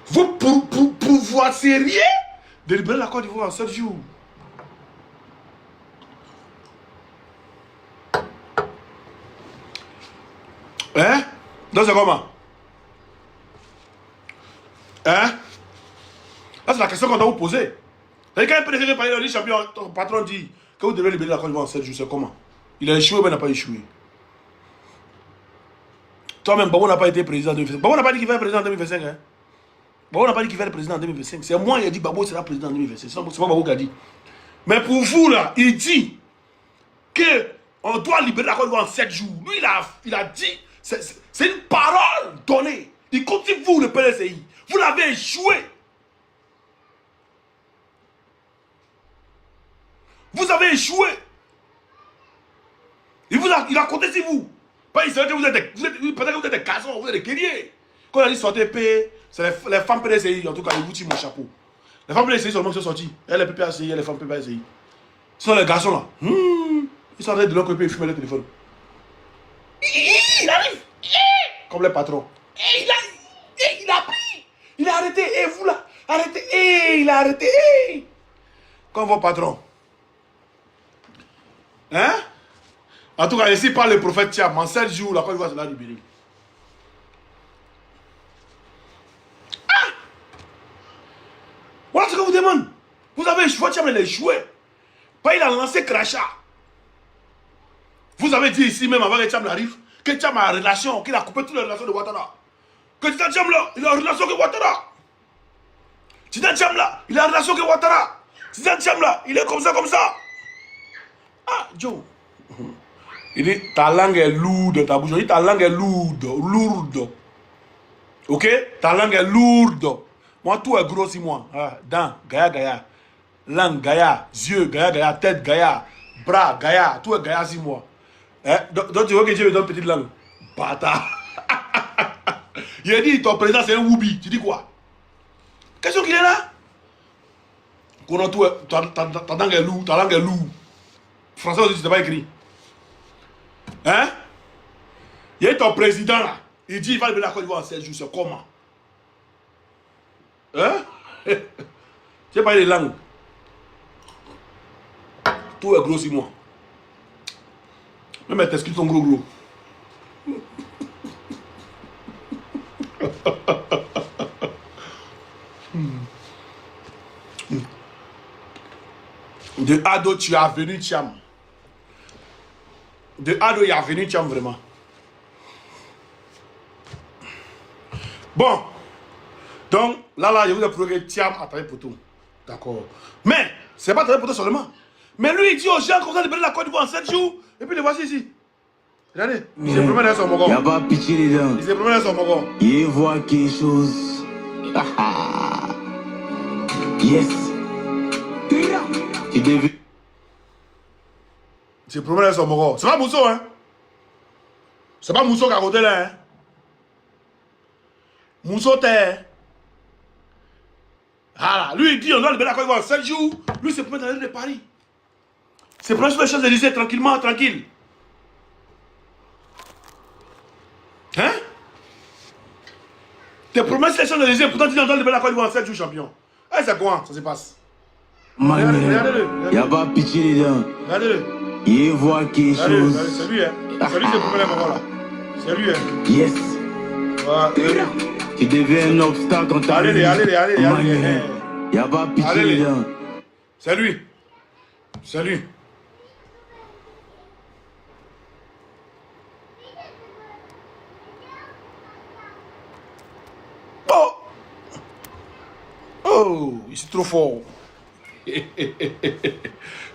Vous pouvoir sérieux de libérer la Côte d'Ivoire en 7 jours. Hein? Donc c'est comment? Hein? Là c'est la question qu'on doit vous poser. Quand un PDG veut parler de Ligue champion, ton patron dit que vous devez libérer la Côte d'Ivoire en 7 jours, c'est comment? Il a échoué ou il n'a pas échoué? Toi-même, Babo n'a pas été président en 2025. Babo n'a pas dit qu'il va être président en 2025. Hein? Babo n'a pas dit qu'il va être président en 2025. C'est moi qui ai dit que Babo sera président en 2025. C'est pas Babo qui a dit. Mais pour vous, là, il dit qu'on doit libérer la Côte d'Ivoire en 7 jours. Lui, il a dit, c'est une parole donnée. Il continue, vous, le PDCI. Vous l'avez échoué. Vous avez échoué. Il a compté sur vous. Il savait que vous êtes des garçons, vous êtes des guerriers. Quand on a dit sortez paix, c'est les femmes PDCI, en tout cas, ils vous tirent mon chapeau. Les femmes PDCI seulement qui sont sorties. Elle est PPACI, elle est femmes PPACI. Ce sont les garçons là. Ils sont en train de leur côté, ils fument le téléphone. Il arrive. Comme les patrons. Il a pris. Il a arrêté. Et vous là, arrêtez. Il a arrêté. Comme vos patrons. Hein? En tout cas, ici par le prophète Thiam, en 7 jours, la Côte d'Ivoire sera libérée. Ah! Voilà ce que vous demande. Vous avez échoué, Thiam, il a échoué. Pas il a lancé crachat. Vous avez dit ici même avant que Thiam arrive, que Thiam a une relation, qu'il a coupé toutes les relations de Ouattara. Que Thiam là, il a une relation avec Ouattara. Thiam là, il a une relation avec Ouattara. Thiam là, il est comme ça, comme ça. Ah, Joe. Il dit, ta langue est lourde, ta bouche. Il dit, ta langue est lourde. Ok? Ta langue est lourde. Moi, tout est gros si moi. Ah, dents, Gaïa. Langue, Gaïa. Yeux, Gaïa. Tête, Gaïa. Bras, Gaïa. Tout est Gaïa si moi. Eh? Donc, tu veux que Dieu me donne une petite langue? Bâtard. Il a dit, ton président, c'est un Woubi. Tu dis quoi? Question qu'il est là? Ta langue est lourde. Ta langue est lourde. Français aussi, c'est pas écrit. Hein? Il y a ton président là. Il dit il va libérer la Côte d'Ivoire en 16 jours. C'est comment? Hein? J'ai pas les langues. Tout est gros sur moi. Même mes testicles sont gros. De Ado, tu as venu, Thiam. De Ado, il est venu, Thiam, vraiment. Bon. Donc, là, je vous ai prouvé que Thiam a travaillé pour tout. D'accord. Mais, c'est pas travailler pour tout seulement. Mais lui, il dit aux gens qu'on va libérer la Côte d'Ivoire en 7 jours. Et puis, le voici ici. Regardez. Il s'est promené dans son mogon. Il n'y a pas pitié dedans. Il s'est promené dans son mogon. Il voit quelque chose. Yes. Tu devais. Il s'est promené dans son mogon. C'est pas Mousso, hein. C'est pas Mousso qui a côté là, hein. Mousso t'es. Voilà. Lui, il dit on doit libérer la Côte d'Ivoire en 7 jours. Lui, c'est pour mettre dans la rue de Paris. C'est pour sur les Champs-Élysées tranquillement, tranquille. Hein? Tes promesses les Champs-Élysées, pourtant tu dis on doit libérer la Côte d'Ivoire en 7 jours, champion. Eh, c'est quoi? Ça se passe. Regardez-le. Il n'y a pas pitié dedans. Regardez-le. Il voit quelque chose. C'est lui, hein. C'est lui qui est le premier moment là. C'est lui, hein. Yes. Voilà. Tu deviens un obstacle quand t'as. Allez. Il n'y a pas pitié Allez. dedans. C'est lui. C'est lui. Oh, il est trop fort.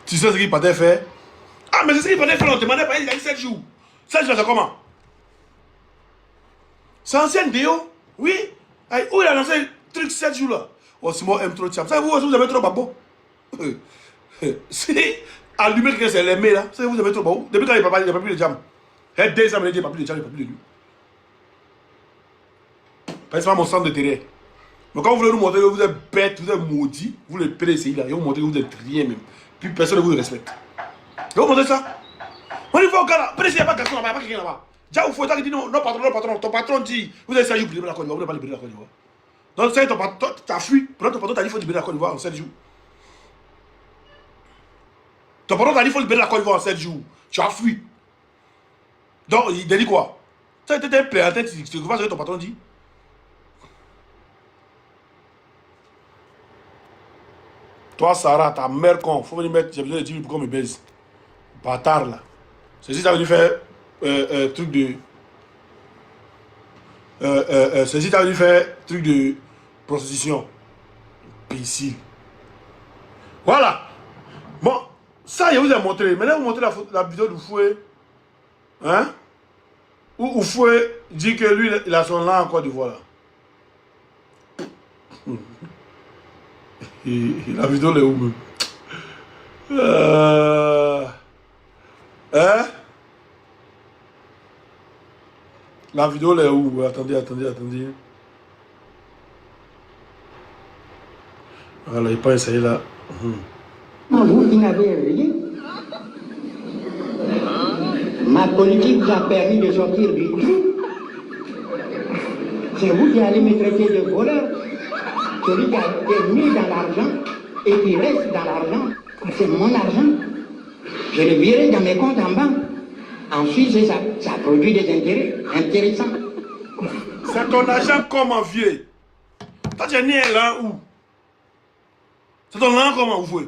Tu sais ce qu'il peut faire? Ah, mais c'est ce qu'il fallait faire, on demandait pas, il a dit 7 jours. 7 jours, c'est comment? C'est ancien Déo, oui. Aïe, où il a lancé le truc 7 jours là? Oh, Simon aime trop Tcham. Ça, vous avez trop babo. Si, allumer quelqu'un, c'est l'aimer là. Ça, vous avez trop babo. Depuis quand il n'y a pas plus de Tcham. Head day, ça me dit, il n'y a pas plus de Tcham, il n'y a pas plus de lui. Parce que c'est pas mon centre d'intérêt. Mais quand vous voulez nous montrer que vous êtes bête, vous êtes maudit, vous le PDCI là, et vous montrez que vous êtes rien même. Puis personne ne vous respecte. Et vous montrez ça? On y va au gars là, PDCI, il n'y a pas de garçon là-bas, il n'y a pas quelqu'un là-bas. Déjà, vous faut qui dit non, patron, ton patron dit, vous avez 7 jours pour libérer la Côte d'Ivoire, vous n'avez pas libéré la Côte d'Ivoire. Donc, ça y est, ton patron, tu as fui. Pendant ton patron t'a dit qu'il faut libérer la Côte d'Ivoire en 7 jours. Ton patron t'a dit qu'il faut libérer la Côte d'Ivoire en 7 jours. Tu as fui. Donc, il a dit quoi? Ça a été un plaisir, tu vois ce que ton patron dit? Toi, Sarah, ta mère con, faut venir mettre, j'ai besoin de 10 000 pour qu'on me baise. Bâtard là. Ceci, t'as venu faire truc de. Ceci, t'as venu faire truc de prostitution. Imbécile. Voilà. Bon, ça, je vous ai montré. Maintenant, vous montrez la vidéo du fouet. Hein? Où fouet dit que lui, il a son langue en Côte d'Ivoire là. Et la vidéo est où même? Hein? La vidéo est où? Attendez. Voilà, il pas essayé là. Vous qui n'avez rien. Ma politique vous a permis de sortir du trou. C'est vous qui allez me traiter de voleur. Celui qui est mis dans l'argent et qui reste dans l'argent, c'est mon argent. Je le virerai dans mes comptes en banque. Ensuite, ça produit des intérêts intéressants. C'est ton argent comment, vieux? Toi, tu es né là où? C'est ton argent comment, vous?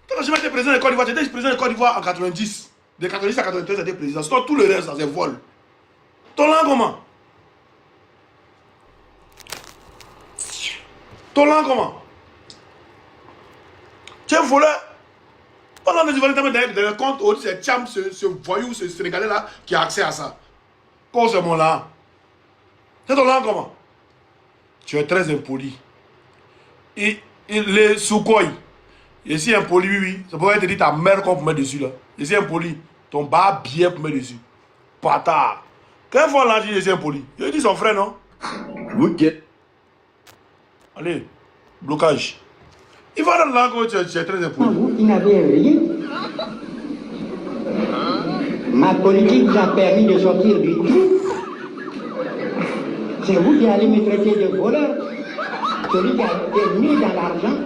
Toi, quand je m'étais président de Côte d'Ivoire, j'étais président de Côte d'Ivoire en 90. De 90 à 93, j'étais président. Sinon, tout le reste, ça, c'est vol. Ton argent comment? Ton langue comment? Tu es un voleur. Pendant que les Ivoiriens t'amènent dans le compte, c'est Tcham, ce voyou, ce Sénégalais là, qui a accès à ça. Comment c'est mon langue? C'est ton langue comment? Tu es très impoli. Et les Soukoy, ici impoli, oui. Ça pourrait te dire ta mère qu'on peut mettre dessus là. Ici impoli, ton bas bien pour mettre dessus. Patard. Quand il faut l'enlever, ici impoli. Il dit son frère, non? Vous get. Allez, blocage. Il va dans la langue où tu es très impoli. Vous qui n'avez rien. Ma politique vous a permis de sortir du trou. C'est vous qui allez me traiter de voleur. Celui qui est né dans l'argent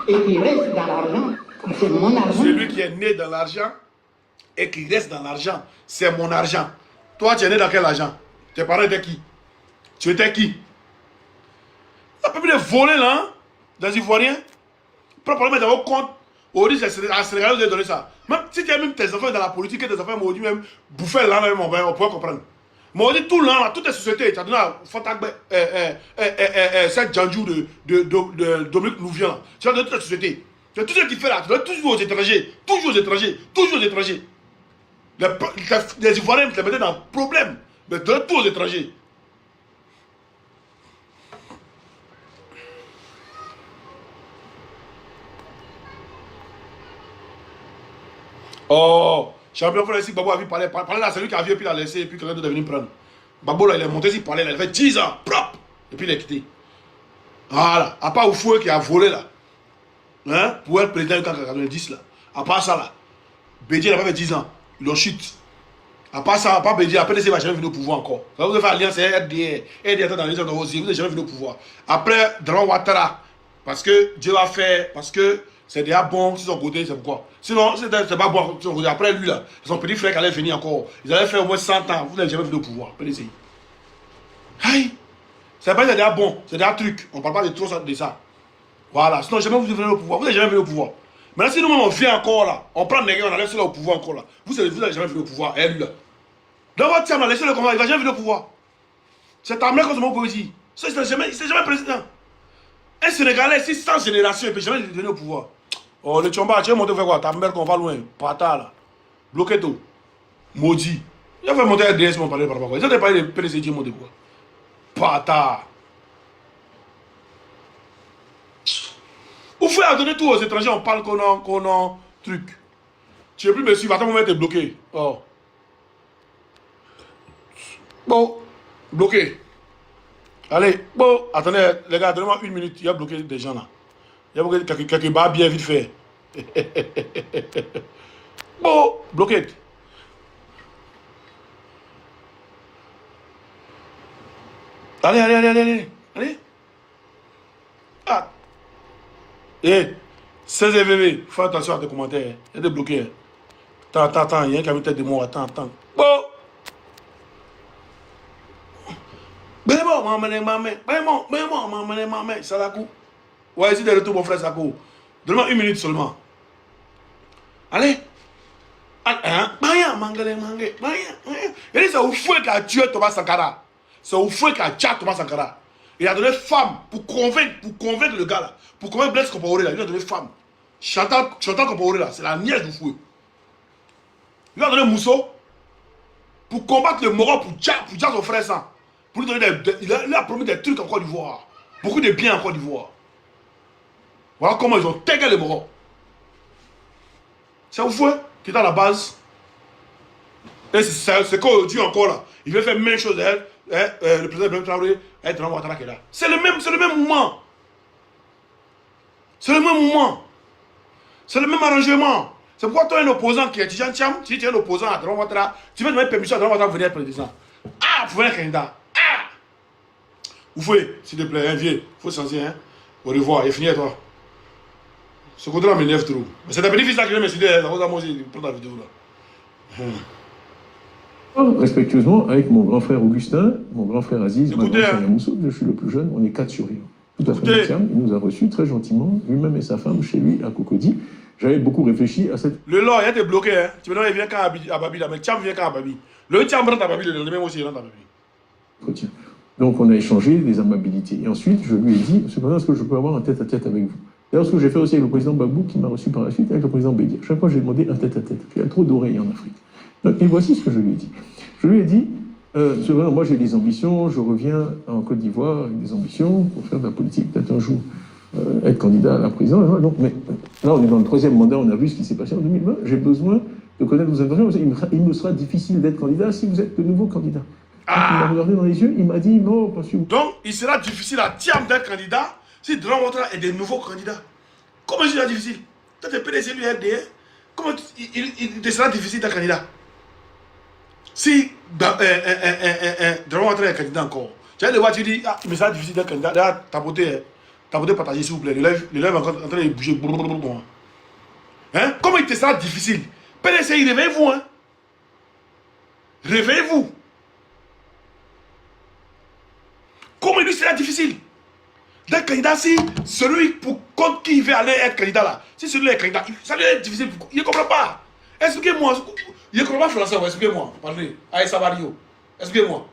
et qui reste dans l'argent, c'est mon argent. Celui qui est né dans l'argent et qui reste dans l'argent, c'est mon argent. Toi, tu es né dans quel argent? Tes parents étaient qui? Tu étais qui? Tu n'as pas pu les voler là, hein, dans les Ivoiriens. Prends le problème dans vos comptes. Aujourd'hui, c'est à Sénégal, vous avez donné ça. Même si tu as même tes enfants dans la politique et tes enfants maudits, même bouffer là, même, on pourra comprendre. Maudit tout là, toutes les sociétés, tu as donné à Fantagbe, cette Djandjou de Dominique Louvian. Tu as donné toutes les sociétés. Tu as tout ce qui fait là, tu donnes toujours aux étrangers. Toujours aux étrangers. Toujours aux étrangers. Les Ivoiriens te mettaient dans un problème. Mais donne tout aux étrangers. Oh, champion, il ici, Babo a vu parler là, c'est lui qui a vu et puis il a laissé et puis quelqu'un d'autre est venu prendre. Babo là, il est monté ici, parler là, il a fait 10 ans, propre, et puis il est quitté. Voilà, à part Oufoué qui a volé là, hein, pour être président du 90 là, à part ça là, Bédier il a pas fait 10 ans, il a chute. À part ça, à part Bédier, après il va jamais venir au pouvoir encore. Quand vous avez fait alliance RDR dans les gens aussi, vous n'avez jamais venu au pouvoir. Après, Dran Ouattara, parce que Dieu va faire, parce que c'est déjà bon sur son côté, c'est pourquoi. Sinon, c'est pas bon sur son côté. Après lui, là, son petit frère qui allait venir encore. Ils allaient faire au moins 100 ans. Vous n'avez jamais venu au pouvoir. PDCI. Aïe! C'est pas déjà bon, c'est déjà truc. On ne parle pas de trop de ça. Voilà. Sinon, jamais vous venez au pouvoir. Vous n'avez jamais venu au pouvoir. Maintenant, si nous-mêmes on vient encore là, on prend les gars, on enlève ceux-là au pouvoir encore là. Vous n'avez jamais venu au pouvoir. Et lui là. Dans votre terme, laissez-le comment, il ne va jamais venir au pouvoir. C'est ta mère qu'on se met au pouvoir ici. Il ne jamais président. Un Sénégalais, si 100 générations, il ne peut jamais venir au pouvoir. Oh, le Tchomba, tu es monté faire quoi? Ta mère qu'on va loin. Pata là. Bloqué tout. Maudit. Il a fait monter un DS pour parler par rapport à quoi. Ils ont parlé de PDC, tu es monté quoi? Pata. Vous faites donner tout aux étrangers, on parle qu'on a truc. Tu ne veux plus me suivre, attends, moment, t'es bloqué. Oh. Bon, bloqué. Allez, bon, attendez, les gars, donnez-moi 1 minute, il y a bloqué des gens là. Il y a bloqué quelques barres bien vite fait. Bon, bloqué. Allez, allez, allez, allez, allez. Allez. Ah. Eh, 16 VV, fais attention à tes commentaires. Il y a des bloqués. Attends, il y a un qui a mis tête de moi. Attends. Bon. Ben bon, maman, ça la coup. Ouais, ici de retour, mon frère Sako. Donne-moi 1 minute seulement. Allez. Il dit c'est au fouet qui a tué Thomas Sankara. C'est au fouet qui a tué Thomas Sankara. Il a donné femme pour convaincre le gars là. Pour convaincre Blaise Compaoré là. Il a donné femme. Chantal Compaoré là, c'est la nièce du fouet. Il a donné Mousso pour combattre le Moro, pour tuer son frère sang. Pour lui donner il a promis des trucs en Côte d'Ivoire. Beaucoup de biens en Côte d'Ivoire. Voilà comment ils ont tagué le Moro. C'est au fouet qui est à la base. Et c'est qu'aujourd'hui encore là. Il veut faire la même chose. Le président Ibrahim Traoré est dans Ouattara qui est là. C'est le même mouvement. C'est le même mouvement. C'est le même arrangement. C'est pourquoi toi, un opposant qui est Tijan Tcham, si tu es un opposant à Draman Ouattara, tu veux demander permission à Draman Ouattara de venir être président. Ah, vous venez un candidat. Ah! Vous pouvez, s'il te plaît, un vieux. Il faut changer, hein. Au revoir, et fini à toi. Ce côté-là m'énerve trop. Mais c'est un bénéfice là que je me suis dit, moi aussi, prendre la vidéo là. Respectueusement, avec mon grand frère Augustin, mon grand frère Aziz, mon grand frère hein. Mousso, je suis le plus jeune, on est 4 survivants. Tout à fait entièrement. Il nous a reçus très gentiment, lui-même et sa femme, chez lui, à Cocody. J'avais beaucoup réfléchi à cette... Le law, il a été bloqué, hein. Tu me dis, il vient quand à Babi là, mais Tcham vient quand à Babi. Le Tcham rentre à Babi, le lendemain aussi, il rentre à Babi. Donc on a échangé des amabilités. Et ensuite, je lui ai dit, cependant, est-ce que je peux avoir un tête-à-tête avec vous? D'ailleurs, ce que j'ai fait aussi avec le président Babou, qui m'a reçu par la suite, avec le président Béguer. Chaque fois, j'ai demandé un tête-à-tête. Il y a trop d'oreilles en Afrique. Donc, et voici ce que je lui ai dit. Je lui ai dit, cependant, moi j'ai des ambitions, je reviens en Côte d'Ivoire avec des ambitions pour faire de la politique, peut-être un jour être candidat à la présidence. Donc, mais là, on est dans le 3e mandat, on a vu ce qui s'est passé en 2020. J'ai besoin de connaître vos intentions. Il me sera difficile d'être candidat si vous êtes de nouveau candidat. Il m'a regardé dans les yeux, il m'a dit non, pas sûr. Donc, il sera difficile à Tcham d'être candidat si Draman Ouattara est de nouveaux candidats. Comment il sera difficile? Toi, tu es PDC, lui, RDR. Comment il te sera difficile d'être candidat? Si Draman Ouattara est candidat encore, tu vas le voir, tu dis, ah, il me sera difficile d'être candidat. Là, tapoter, partagez s'il vous plaît. Les lèvres en train de bouger. Hein? Comment il te sera difficile? PDC, réveillez-vous, hein? Réveillez-vous. Comment il lui sera difficile d'être candidat si celui contre qui il veut aller être candidat là, si celui-là est candidat, ça lui est difficile. Il ne comprend pas. Expliquez-moi. Il ne comprend pas français, expliquez-moi. Parlez. Aïe Savario. Expliquez-moi.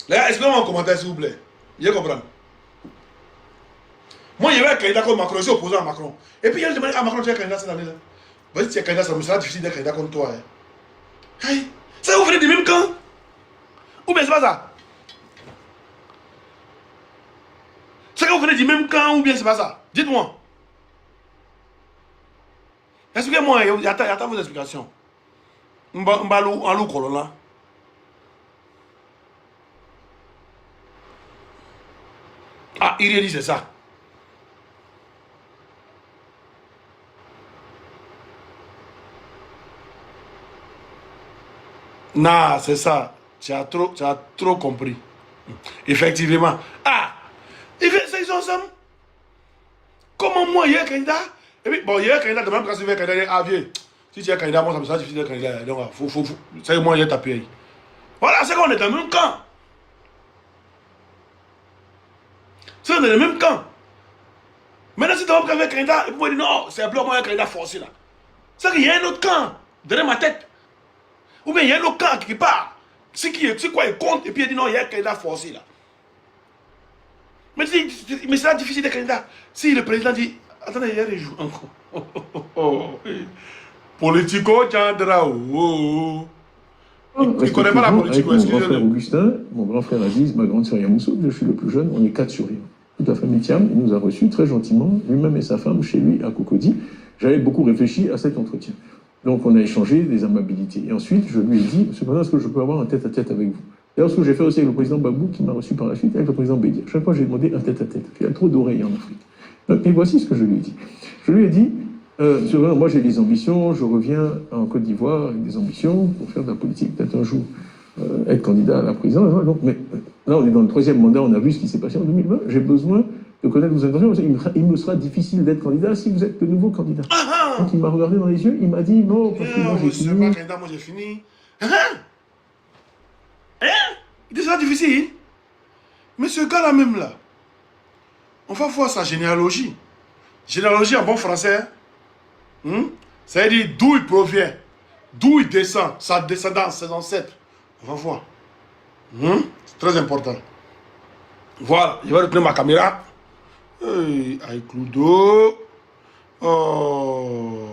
Les gars, expliquez-moi en commentaire s'il vous plaît. Il comprend. Moi, il y avait un candidat comme Macron, je suis opposant à Macron. Et puis il a demandé à Macron, tu es candidat cette année-là. Vas-y, tu es candidat, ça me sera difficile d'être candidat contre toi. Hein. Aïe. Ça, vous venez du même camp? Ou bien c'est pas ça? C'est que vous venez du même camp ou bien c'est pas ça? Dites-moi. Expliquez-moi, il y a vos explications. M'balou, en loup, colonna. Ah, il dit c'est ça. Non, c'est ça. Tu as trop compris. Effectivement. Ah! Ils sont ensemble. Comment moi, il y a un candidat? Et puis, bon, il y a un candidat, de même quand tu veux un candidat, ah, vieux. Si tu es un candidat, moi, ça me sera difficile d'être candidat. Donc, faut. C'est moi, il y a tapé. Voilà, c'est qu'on est dans le même camp. C'est qu'on est dans le même camp. Maintenant, si tu vas prendre un candidat, vous pouvez dire non, c'est simplement un candidat forcé là. C'est qu'il y a un autre camp derrière ma tête. Ou bien il y a un autre camp qui part. C'est quoi, il compte, et puis il dit non, il y a un candidat forcé là. Mais c'est difficile d'être candidat. Si le président dit, Attendez, il y a des jours encore. Politico Chandra. Il connaît pas la politique. Avec mon grand frère Augustin, mon grand frère Aziz, ma grande sœur Yamousso, je suis le plus jeune, on est 4 survivants. Toute la famille Thiam, il nous a reçus très gentiment, lui-même et sa femme, chez lui à Cocody. J'avais beaucoup réfléchi à cet entretien. Donc on a échangé des amabilités. Et ensuite, je lui ai dit, cependant, est-ce que je peux avoir un tête-à-tête avec vous? D'ailleurs, ce que j'ai fait aussi avec le président Babou, qui m'a reçu par la suite, avec le président Bédia. Chaque fois, j'ai demandé un tête-à-tête. Il y a trop d'oreilles en Afrique. Donc, et voici ce que je lui ai dit. Je lui ai dit, moi j'ai des ambitions, je reviens en Côte d'Ivoire avec des ambitions pour faire de la politique, peut-être un jour être candidat à la présidence. Donc, mais là, on est dans le 3e mandat, on a vu ce qui s'est passé en 2020. J'ai besoin de connaître vos intentions. Il me sera difficile d'être candidat si vous êtes de nouveau candidat. Donc il m'a regardé dans les yeux, il m'a dit non, parce que moi j'ai fini. Moi j'ai fini. Il sera difficile. Mais ce gars-là même là, on va voir sa généalogie. Généalogie en bon français. Ça veut dire d'où il provient, d'où il descend, sa descendance, ses ancêtres. On va voir. C'est très important. Voilà, je vais retourner ma caméra. Avec Cloudo. Oh.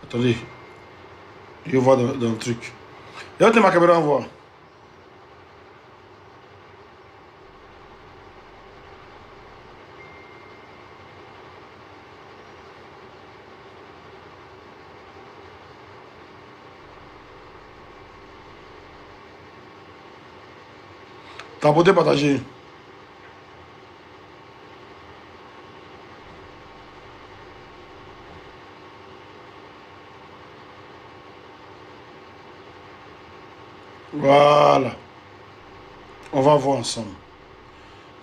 Attendez. Je vais voir dans le truc. Je vais retourner ma caméra, on va voir. Tapoter, partager. Voilà. On va voir ensemble.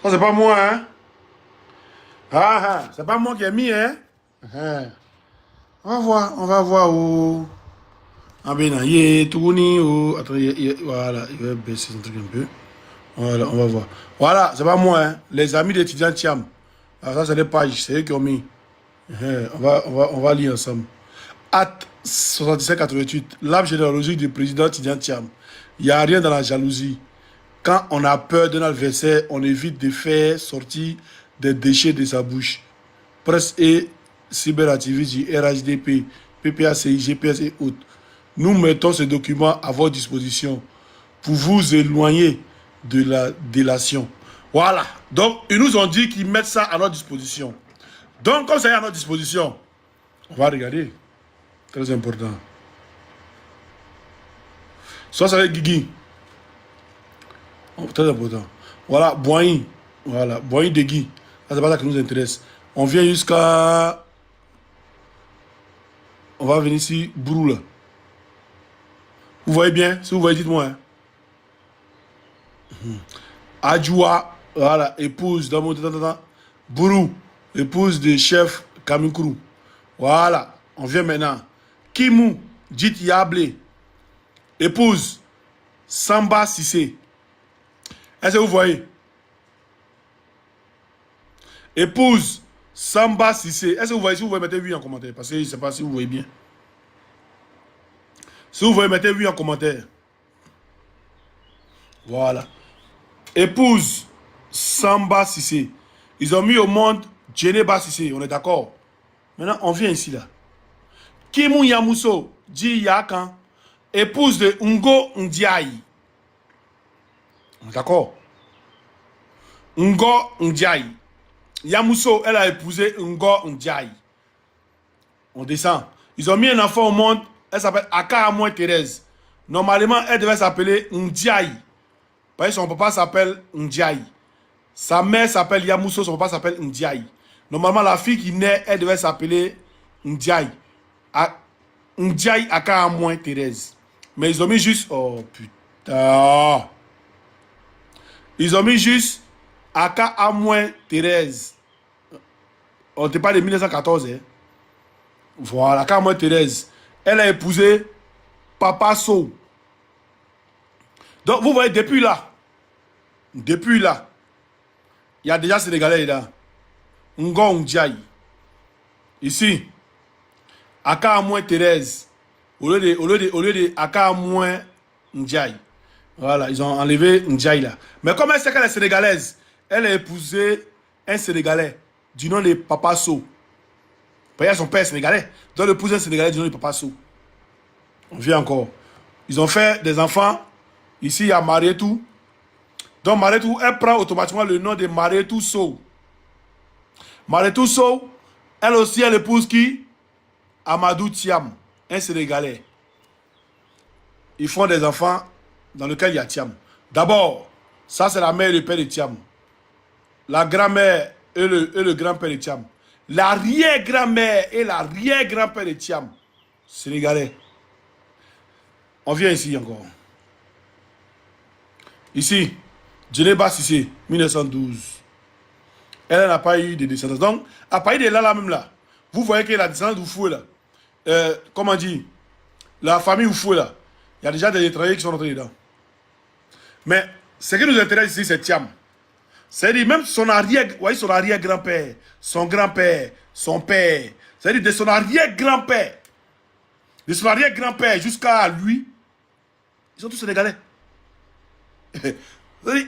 Ça, c'est pas moi, hein? C'est pas moi qui ai mis, hein? On va voir où. Ah ben, attendez, voilà, il va baisser un truc un peu. Voilà, on va voir. Voilà, c'est pas moi, hein. Les amis d'étudiants Thiam. Alors ça, c'est les pages, c'est eux qui ont mis. On va lire ensemble. Acte 77-88, l'arbre généalogique du président étudiant Thiam. Il n'y a rien dans la jalousie. Quand on a peur d'un adversaire, on évite de faire sortir des déchets de sa bouche. Presse et cyberactivité, RHDP, PPACI, GPS et autres. Nous mettons ces documents à votre disposition pour vous éloigner de la délation. Voilà. Donc, ils nous ont dit qu'ils mettent ça à notre disposition. Donc, comme ça est à notre disposition, on va regarder. Très important. Soit ça va être Guigui. Très important. Voilà, Boigny. Voilà, Boigny de Guy. Ça, c'est pas ça qui nous intéresse. On vient jusqu'à... On va venir ici, Brou, là. Vous voyez bien? Si vous voyez, dites-moi. Hein. Adjoua, voilà, épouse Bourou, épouse de chef Kamikuru. Voilà, on vient maintenant. Kimou, dit Yablé, épouse Samba Sissé. Est-ce que vous voyez? Épouse Samba Sissé. Est-ce que vous voyez? Si vous voyez, mettez 8 en commentaire. Parce que je ne sais pas si vous voyez bien. Si vous voyez, mettez 8 en commentaire. Voilà. Épouse Samba Sissé. Ils ont mis au monde Djeneba Sissé. On est d'accord? Maintenant, on vient ici là. Kimou Yamousso, dit Yakan, épouse de Ngo Ndiaye. On est d'accord? Ngo Ndiaye. Yamousso, elle a épousé Ngo Ndiaye. On descend. Ils ont mis un enfant au monde. Elle s'appelle Aka Amoy Thérèse. Normalement, elle devait s'appeler Ndiaye. Parce que son papa s'appelle Ndiaye. Sa mère s'appelle Yamousso, son papa s'appelle Ndiaye. Normalement, la fille qui naît, elle devait s'appeler Ndiaye. Ndiaye Aka Amoy Thérèse. Mais ils ont mis juste... Oh putain. Ils ont mis juste Aka Amoy Thérèse. On ne parle de 1914. Hein. Voilà, Aka Amoy Thérèse. Elle a épousé Papa So. Donc, vous voyez, depuis là, il y a déjà Sénégalais là. Ngo Ndiaye. Ici, Aka Amoy Thérèse. Au lieu de Aka Amoy Ndiaye. Voilà, ils ont enlevé Ndiaye là. Mais comme elle sait qu'elle est sénégalaise, elle a épousé un Sénégalais du nom de Papa Sow. Parce que son père est sénégalais. Donc elle épouse un Sénégalais du nom de Papa Sow. On vient encore. Ils ont fait des enfants. Ici, il y a Marietou. Donc Marietou, elle prend automatiquement le nom de Marietou Sow. Marietou Sow, elle aussi, elle épouse qui? Amadou Thiam, un Sénégalais. Ils font des enfants dans lesquels il y a Thiam. D'abord, ça c'est la mère et le père de Thiam. La grand-mère et le grand-père de Thiam. L'arrière-grand-mère et l'arrière-grand-père de Thiam. Sénégalais. On vient ici encore. Ici, Djeneba Sissé, 1912. Elle n'a pas eu de descendance. Donc, à partir de là, même là, vous voyez que la descendance d'Oufoué là, comment dire, la famille Oufoué là, il y a déjà des étrangers qui sont rentrés dedans. Mais ce qui nous intéresse ici, c'est Thiam. C'est-à-dire même son arrière-grand-père, son grand-père, son père, c'est-à-dire de son arrière-grand-père, jusqu'à lui, ils sont tous sénégalais.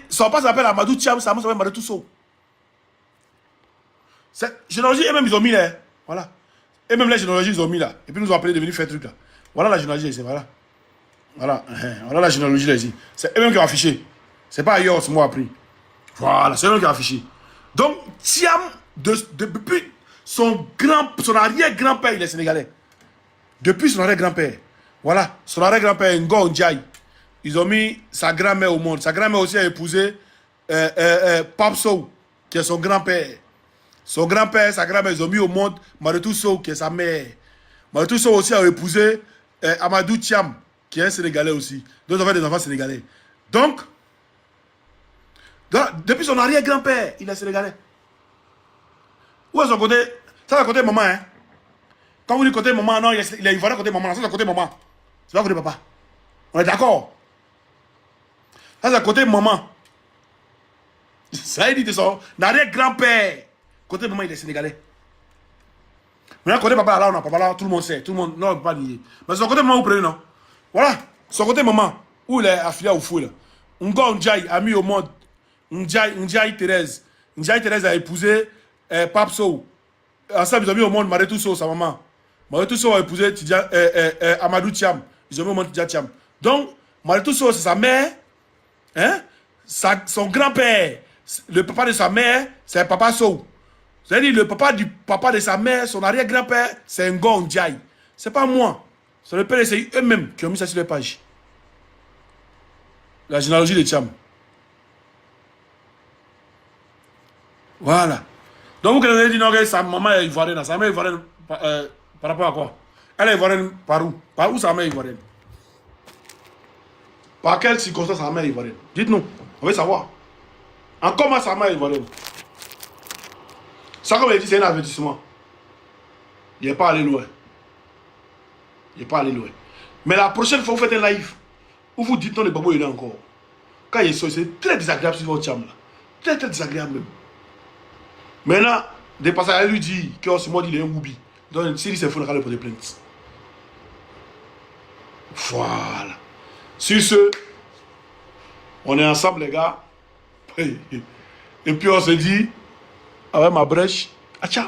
Son père s'appelle Amadou Thiam, sa mère s'appelle Marietou Sow. Généalogie, et même ils ont mis là. Voilà. Et même les généalogies, ils ont mis là. Et puis ils nous ont appelé de venir faire truc là. Voilà la généalogie ici, voilà. Voilà. Voilà la généalogie là ici. C'est eux-mêmes qui ont affiché. C'est pas ailleurs, c'est moi appris. Voilà, c'est eux-mêmes qui ont affiché. Donc, Thiam, depuis son arrière-grand-père, il est sénégalais. Depuis son arrière-grand-père. Voilà. Son arrière-grand-père, Ngo Ndiaye. Ils ont mis sa grand-mère au monde. Sa grand-mère aussi a épousé Pape Sow, qui est son grand-père. Son grand-père, sa grand-mère, ils ont mis au monde Marietou Sow, qui est sa mère. Marietou Sow aussi a épousé Amadou Thiam, qui est un Sénégalais aussi. Donc, ils ont fait des enfants sénégalais. Donc, depuis son arrière-grand-père, il est Sénégalais. Où est son côté? Ça, c'est le côté maman, hein. Quand vous dites côté maman, non, il est ivoirien côté maman. Ça, c'est le côté maman. C'est pas côté papa. On est d'accord? Ça, c'est le côté maman. Ça, il dit de son arrière-grand-père. Côté maman, il est sénégalais. Maintenant, côté papa, là, on a papa, là, tout le monde sait. Tout le monde, non, on ne peut pas nier. Mais son côté maman, vous prenez, non? Voilà. Son côté maman, où il est affilié au fou, là. Ngo Ndiaye a mis au monde Ndiaye Thérèse. Ndiaye Thérèse a épousé Pape Sow. Ensemble, ils ont mis au monde Marietou Sow, sa maman. Marietou Sow a épousé Amadou Thiam. Ils ont mis au monde Tidja Thiam. Donc, Marietou Sow, c'est sa mère. Hein? Son grand-père, le papa de sa mère, c'est Papa Sow. C'est-à-dire le papa de sa mère, son arrière-grand-père, c'est Ngo Ndiaye. C'est pas moi. C'est le père, c'est eux-mêmes qui ont mis ça sur les pages. La généalogie de Thiam. Voilà. Donc vous avez dit non, que sa maman est ivoirienne. Sa mère est ivoirienne par rapport à quoi? Elle est ivoirienne par où? Par où sa mère est ivoirienne? Par quelle circonstance sa mère est ivoirienne? Dites-nous, on veut savoir. En comment sa mère est ivoirienne? Ça, comme il dit, c'est un avertissement. Il n'est pas allé loin. Il n'est pas allé loin. Mais la prochaine fois, vous faites un live où vous dites non, le babo il est encore. Quand il sort, c'est très désagréable sur votre chambre. Très, très désagréable même. Maintenant, des passages lui dit que ce mois il est un woubi. Donc, s'il s'est fou, il a pour des plaintes. Voilà. Sur ce, on est ensemble, les gars. Et puis, on se dit, avec ma brèche, à ciao.